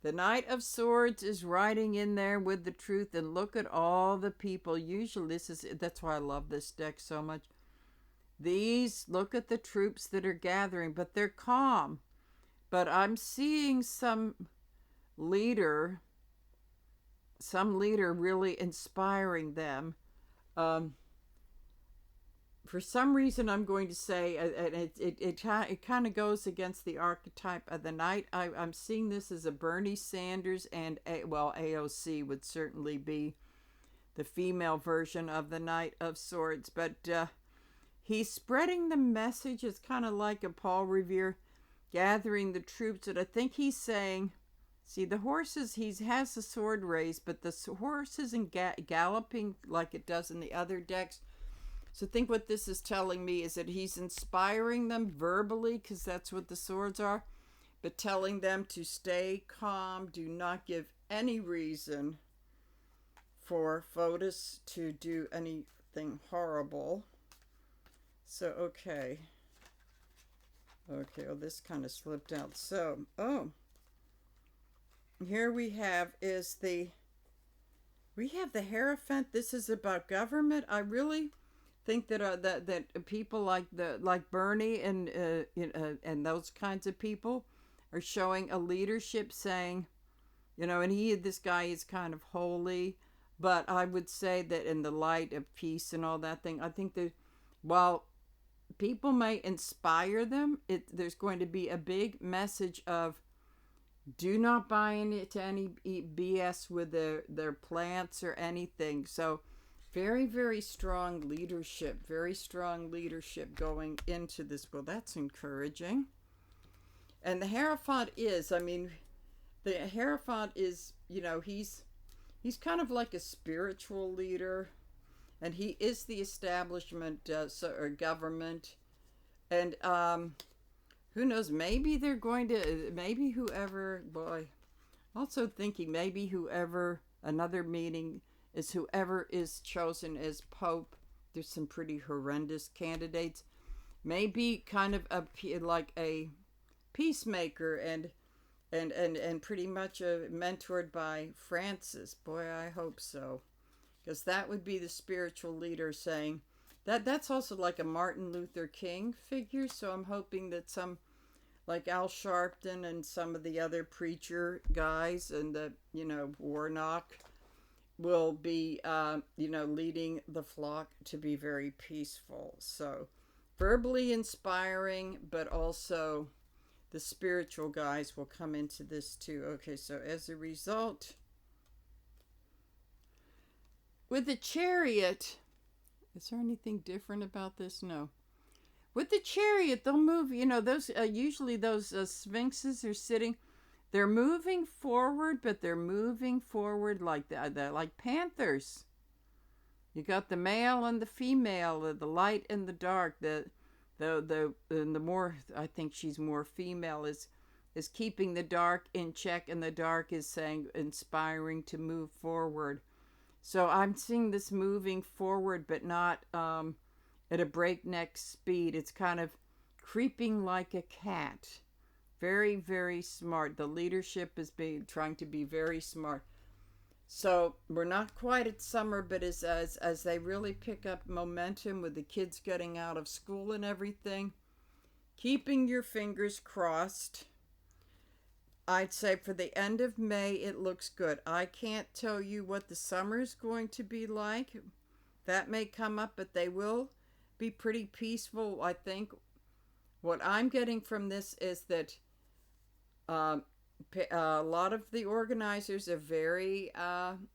The Knight of Swords is riding in there with the truth, and look at all the people. Usually that's why I love this deck so much. Look at the troops that are gathering, but they're calm. But I'm seeing some leader really inspiring them. For some reason, I'm going to say, and it kind of goes against the archetype of the knight. I'm seeing this as a Bernie Sanders and, AOC would certainly be the female version of the Knight of Swords. But he's spreading the message. It's kind of like a Paul Revere gathering the troops. And I think he's saying, see, the horses, he has the sword raised, but the horse isn't galloping like it does in the other decks. So I think what this is telling me is that he's inspiring them verbally, because that's what the swords are, but telling them to stay calm, do not give any reason for Fotis to do anything horrible. So, okay, this kind of slipped out. So, here we have the Hierophant. This is about government. I really think that that people like Bernie and those kinds of people are showing a leadership, saying, and this guy is kind of holy, but I would say that in the light of peace and all that thing, I think that while people may inspire them, there's going to be a big message of do not buy into any BS with their plants or anything. So very, very strong leadership going into this. Well, that's encouraging. And the Hierophant is, he's kind of like a spiritual leader, and he is the establishment or government. And who knows, maybe another meaning is whoever is chosen as Pope. There's some pretty horrendous candidates. Maybe kind of like a peacemaker and pretty much mentored by Francis. Boy, I hope so. Because that would be the spiritual leader saying, that's also like a Martin Luther King figure. So I'm hoping that some, like Al Sharpton and some of the other preacher guys and the, Warnock will be, leading the flock to be very peaceful. So verbally inspiring, but also the spiritual guys will come into this too. Okay, so as a result, with the Chariot, is there anything different about this? No. With the Chariot, they'll move, those usually those sphinxes are sitting, they're moving forward, but they're moving forward like like panthers. You got the male and the female, the light and the dark. The more, I think she's more female, is keeping the dark in check, and the dark is saying, inspiring to move forward. So I'm seeing this moving forward, but not at a breakneck speed. It's kind of creeping like a cat. Very, very smart. The leadership is trying to be very smart. So we're not quite at summer, but as they really pick up momentum with the kids getting out of school and everything, keeping your fingers crossed. I'd say for the end of May, it looks good. I can't tell you what the summer is going to be like. That may come up, but they will be pretty peaceful. I think what I'm getting from this is that a lot of the organizers are very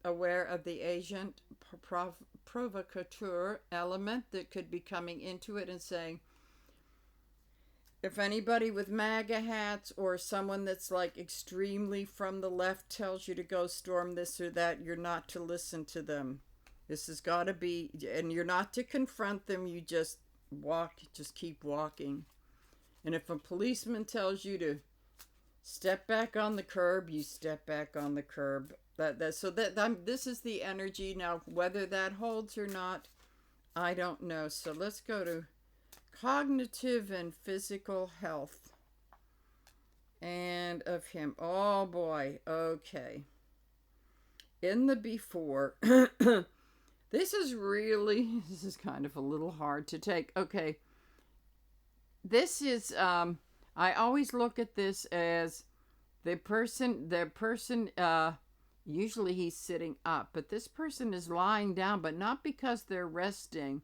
aware of the agent provocateur element that could be coming into it, and saying, if anybody with MAGA hats or someone that's like extremely from the left tells you to go storm this or that, you're not to listen to them. This has got to be, and you're not to confront them. You just keep walking. And if a policeman tells you to step back on the curb, you step back on the curb. This is the energy. Now, whether that holds or not, I don't know. So let's go to cognitive and physical health. And of him. Oh boy. Okay. In the before. This is kind of a little hard to take. Okay. This is I always look at this as the person usually he's sitting up, but this person is lying down, but not because they're resting.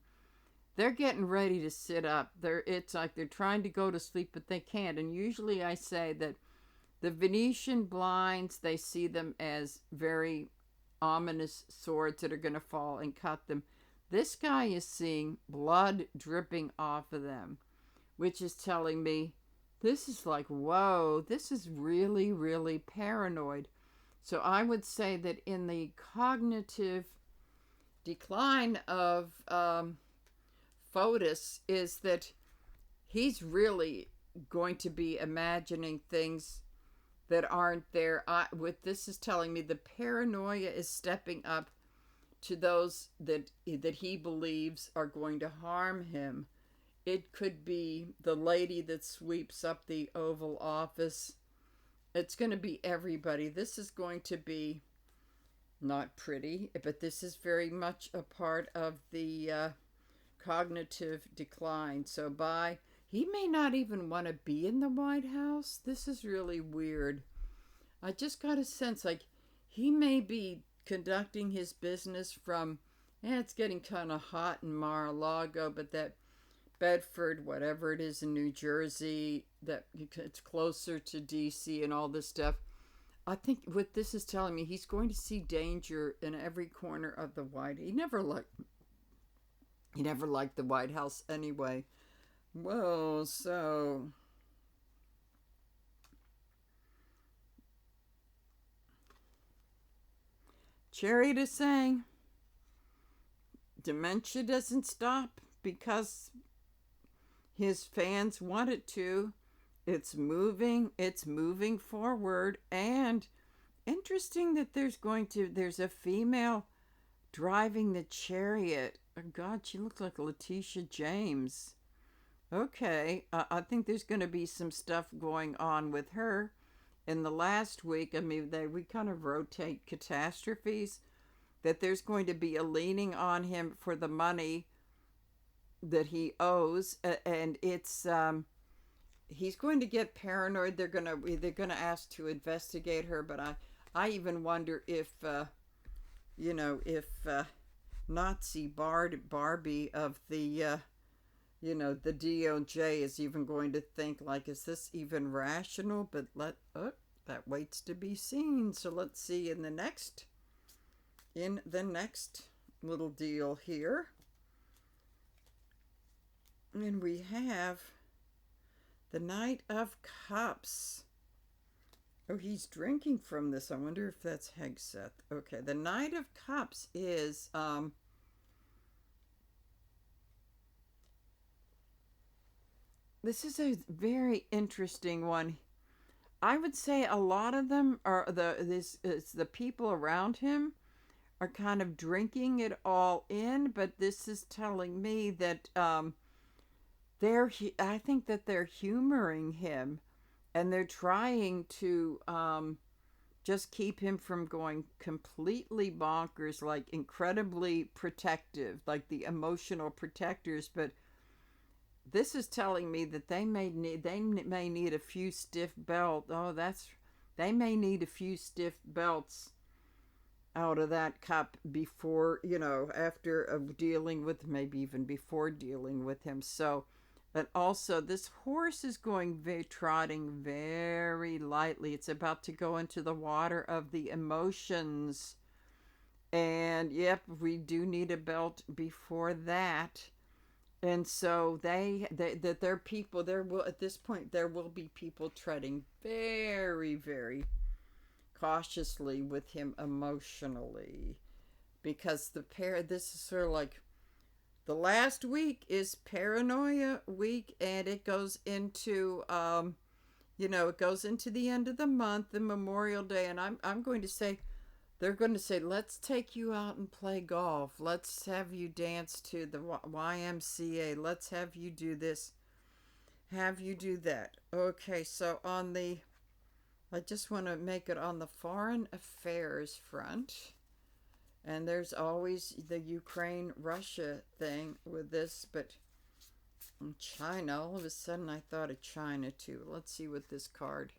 They're getting ready to sit up. It's like they're trying to go to sleep, but they can't. And usually I say that the Venetian blinds, they see them as very ominous swords that are going to fall and cut them. This guy is seeing blood dripping off of them, which is telling me this is like, whoa, this is really, really paranoid. So I would say that in the cognitive decline of Fotis is that he's really going to be imagining things that aren't there. This is telling me the paranoia is stepping up to those that he believes are going to harm him. It could be the lady that sweeps up the Oval Office. It's going to be everybody. This is going to be not pretty, but this is very much a part of the cognitive decline. So he may not even want to be in the White House. This is really weird. I just got a sense like he may be conducting his business from, it's getting kind of hot in Mar-a-Lago, but that Bedford, whatever it is in New Jersey, that it's closer to DC and all this stuff. I think what this is telling me, he's going to see danger in every corner of the White House. He never liked the White House anyway. Whoa, so Chariot is saying dementia doesn't stop because his fans want it to. It's moving forward. And interesting that there's a female driving the chariot. Oh God, she looks like Letitia James. Okay, I think there's going to be some stuff going on with her. In the last week, I mean, we kind of rotate catastrophes, that there's going to be a leaning on him for the money that he owes, and it's he's going to get paranoid. They're gonna ask to investigate her, but I even wonder if Nazi Barbie of the the DOJ is even going to think like, is this even rational? But that waits to be seen. So let's see in the next little deal here. And we have the Knight of Cups. Oh, he's drinking from this. I wonder if that's Hegseth. Okay, the Knight of Cups is this is a very interesting one. I would say a lot of them are the people around him are kind of drinking it all in, but this is telling me that I think that they're humoring him, and they're trying to just keep him from going completely bonkers, like incredibly protective, like the emotional protectors. But this is telling me that they may need a few stiff belts. They may need a few stiff belts out of that cup before, after dealing with, maybe even before dealing with him. So, and also this horse is trotting very lightly. It's about to go into the water of the emotions. And yep, we do need a belt before that. And so there will, at this point, there will be people treading very, very cautiously with him emotionally, because this is sort of like the last week is paranoia week, and it goes into it goes into the end of the month, the Memorial Day, and I'm going to say, they're going to say, let's take you out and play golf. Let's have you dance to the YMCA. Let's have you do this. Have you do that. Okay, so on the I just want to make it on the foreign affairs front. And there's always the Ukraine-Russia thing with this, but China, all of a sudden I thought of China too. Let's see what this card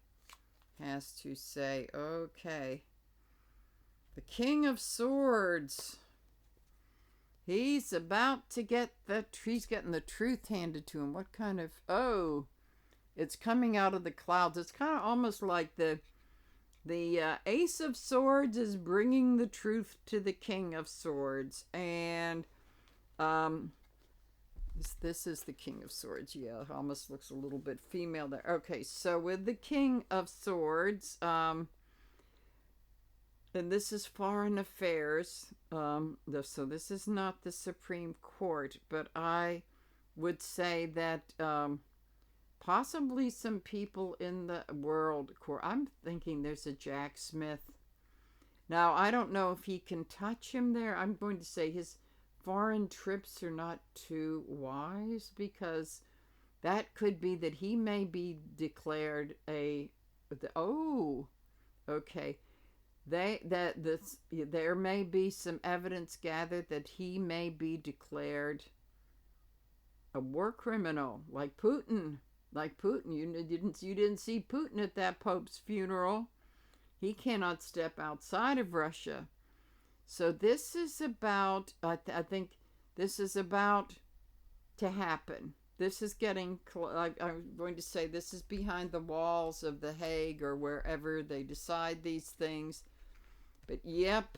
has to say. Okay. The King of Swords. He's about to get he's getting the truth handed to him. What kind of, it's coming out of the clouds. It's kind of almost like the Ace of Swords is bringing the truth to the King of Swords. And this is the King of Swords. Yeah, it almost looks a little bit female there. Okay, so with the King of Swords, and this is foreign affairs, so this is not the Supreme Court, but I would say that possibly some people in the world court. I'm thinking there's a Jack Smith. Now, I don't know if he can touch him there. I'm going to say his foreign trips are not too wise, because that could be that he may be declared okay. There may be some evidence gathered that he may be declared a war criminal, like Putin. You didn't see Putin at that Pope's funeral. He cannot step outside of Russia. So this is about, I think this is about to happen. This is getting, I'm going to say this is behind the walls of The Hague or wherever they decide these things. But yep,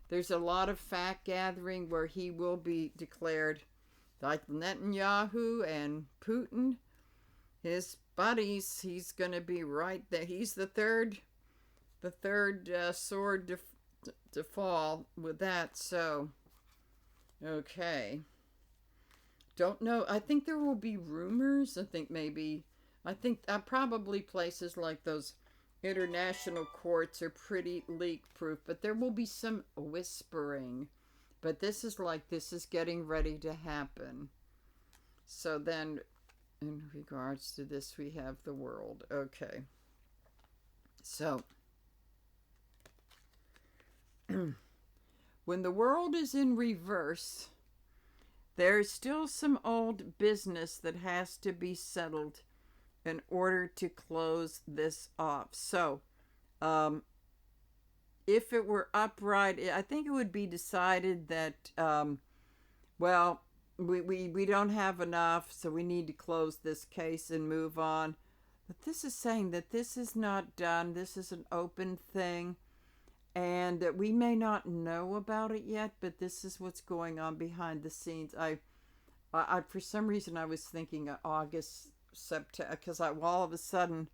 there's a lot of fact gathering where he will be declared, like Netanyahu and Putin, his buddies, he's going to be right there. He's the third sword to fall with that. So, okay. Don't know. I think there will be rumors. I think probably places like those international courts are pretty leak proof, but there will be some whispering. But this is getting ready to happen. So then, in regards to this, we have the world. Okay. So, when the world is in reverse, there's still some old business that has to be settled in order to close this off. So, if it were upright, I think it would be decided that, we don't have enough, so we need to close this case and move on. But this is saying that this is not done. This is an open thing, and that we may not know about it yet, but this is what's going on behind the scenes. I for some reason I was thinking of August, September, because all of a sudden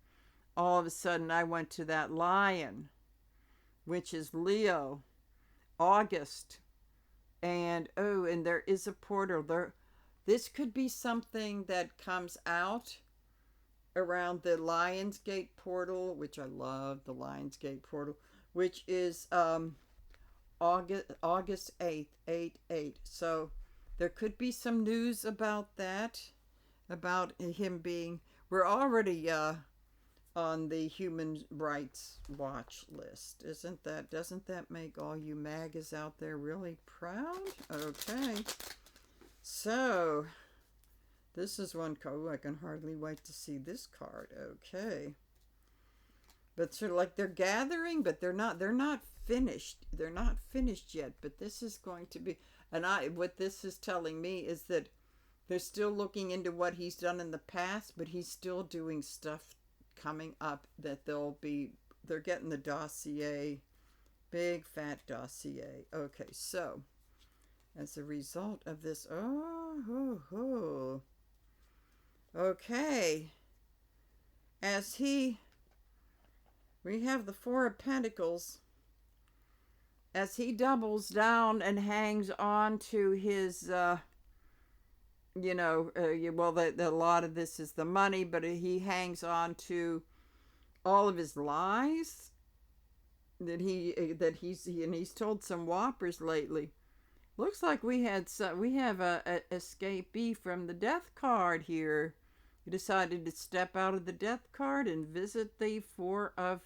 I went to that lion, which is Leo, August, and there is a portal there. This could be something that comes out around the Lionsgate portal, which I love, the Lionsgate portal, which is August 8th, 8/8. So there could be some news about that, about him being, we're already on the Human Rights Watch list. Doesn't that make all you MAGAs out there really proud? Okay. So, this is one card. Ooh, I can hardly wait to see this card. Okay. But sort of like they're gathering, but they're not finished. They're not finished yet, but this is going to be, and what this is telling me is that they're still looking into what he's done in the past, but he's still doing stuff coming up that they're getting the dossier, big fat dossier. Okay, so as a result of this, okay, we have the Four of Pentacles, as he doubles down and hangs on to his, a lot of this is the money, but he hangs on to all of his lies that he's told some whoppers lately. Looks like we have a escapee from the death card here He decided to step out of the death card and visit the Four of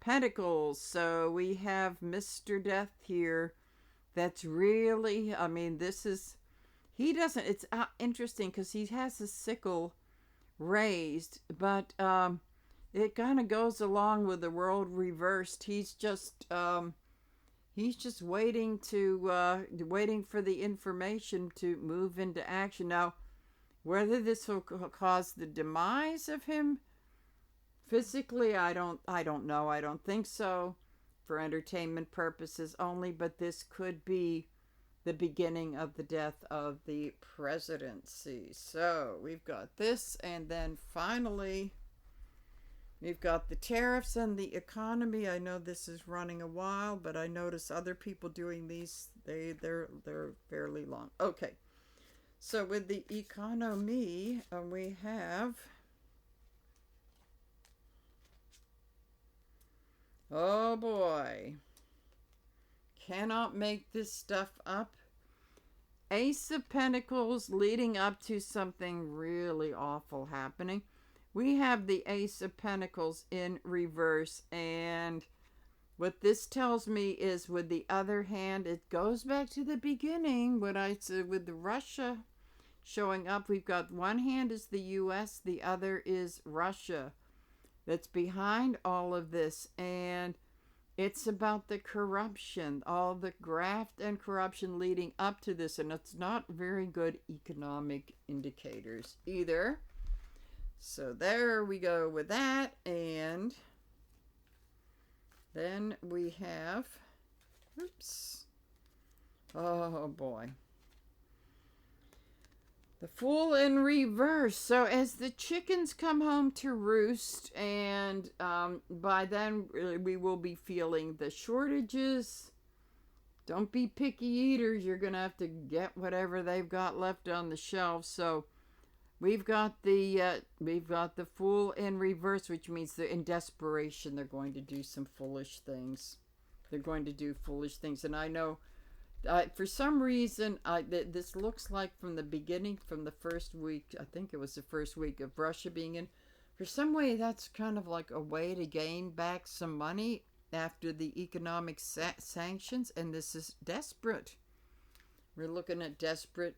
Pentacles. So we have Mr. Death here. That's really, I mean, this is, he doesn't, it's interesting because he has a sickle raised, but it kind of goes along with the world reversed. He's just waiting waiting for the information to move into action. Now, whether this will cause the demise of him physically, I don't know. I don't think so, for entertainment purposes only, but this could be the beginning of the death of the presidency. So we've got this, and then finally we've got the tariffs and the economy. I know this is running a while, but I notice other people doing these. They're fairly long. Okay, so with the economy, we have, oh boy, cannot make this stuff up. Ace of Pentacles leading up to something really awful happening. We have the Ace of Pentacles in reverse, and what this tells me is, with the other hand, it goes back to the beginning. What I said with the Russia showing up, we've got one hand is the US, the other is Russia that's behind all of this, and it's about the corruption, all the graft and corruption leading up to this, and it's not very good economic indicators either. So there we go with that, and then we have, oops, oh boy, the Fool in reverse. So as the chickens come home to roost, and by then we will be feeling the shortages. Don't be picky eaters. You're going to have to get whatever they've got left on the shelf. So we've got the Fool in reverse, which means they're in desperation. They're going to do some foolish things. They're going to do foolish things. And I know, for some reason, this looks like from the beginning, from the first week, I think it was the first week of Russia being in, for some way that's kind of like a way to gain back some money after the economic sanctions, and this is desperate. We're looking at desperate.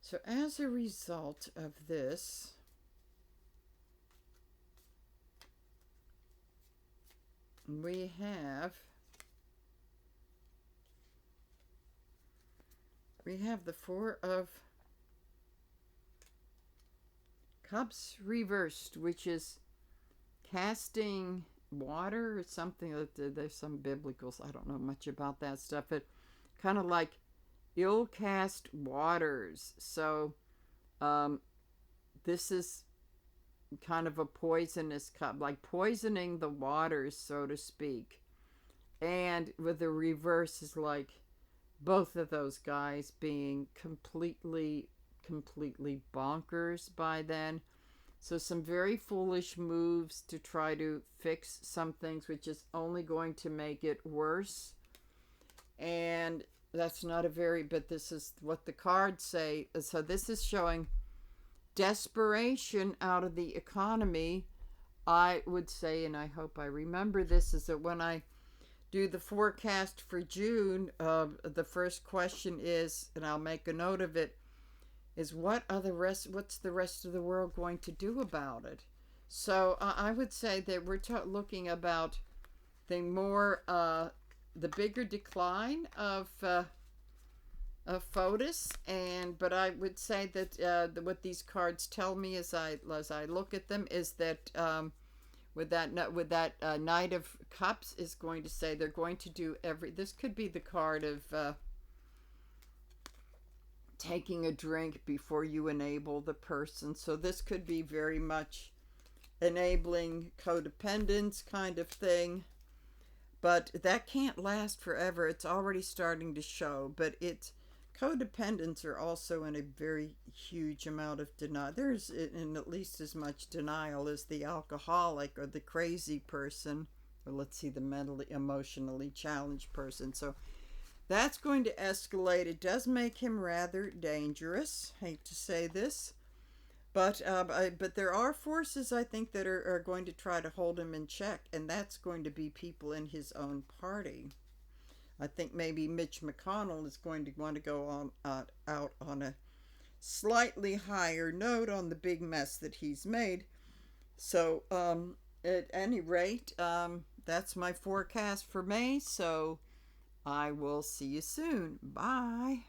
So as a result of this, we have the Four of Cups reversed, which is casting water or something. There's some biblicals. I don't know much about that stuff, but kind of like ill cast waters. So this is kind of a poisonous cup, like poisoning the waters, so to speak. And with the reverse is like both of those guys being completely bonkers by then. So some very foolish moves to try to fix some things, which is only going to make it worse. And that's not a very, but this is what the cards say. So this is showing desperation out of the economy. I would say, and I hope I remember this, is that when I do the forecast for June, the first question is, and I'll make a note of it, is what's the rest of the world going to do about it? So I would say that we're looking about the bigger decline of POTUS, but I would say that what these cards tell me as I look at them is that with that Knight of Cups is going to say they're going to do this could be the card of taking a drink before you enable the person. So this could be very much enabling codependence kind of thing. But that can't last forever. It's already starting to show. But codependents are also in a very huge amount of denial. There's in at least as much denial as the alcoholic or the crazy person, or let's see, the mentally, emotionally challenged person. So that's going to escalate. It does make him rather dangerous. Hate to say this. But there are forces I think that are going to try to hold him in check, and that's going to be people in his own party. I think maybe Mitch McConnell is going to want to go on out on a slightly higher note on the big mess that he's made. So, at any rate, that's my forecast for May. So, I will see you soon. Bye.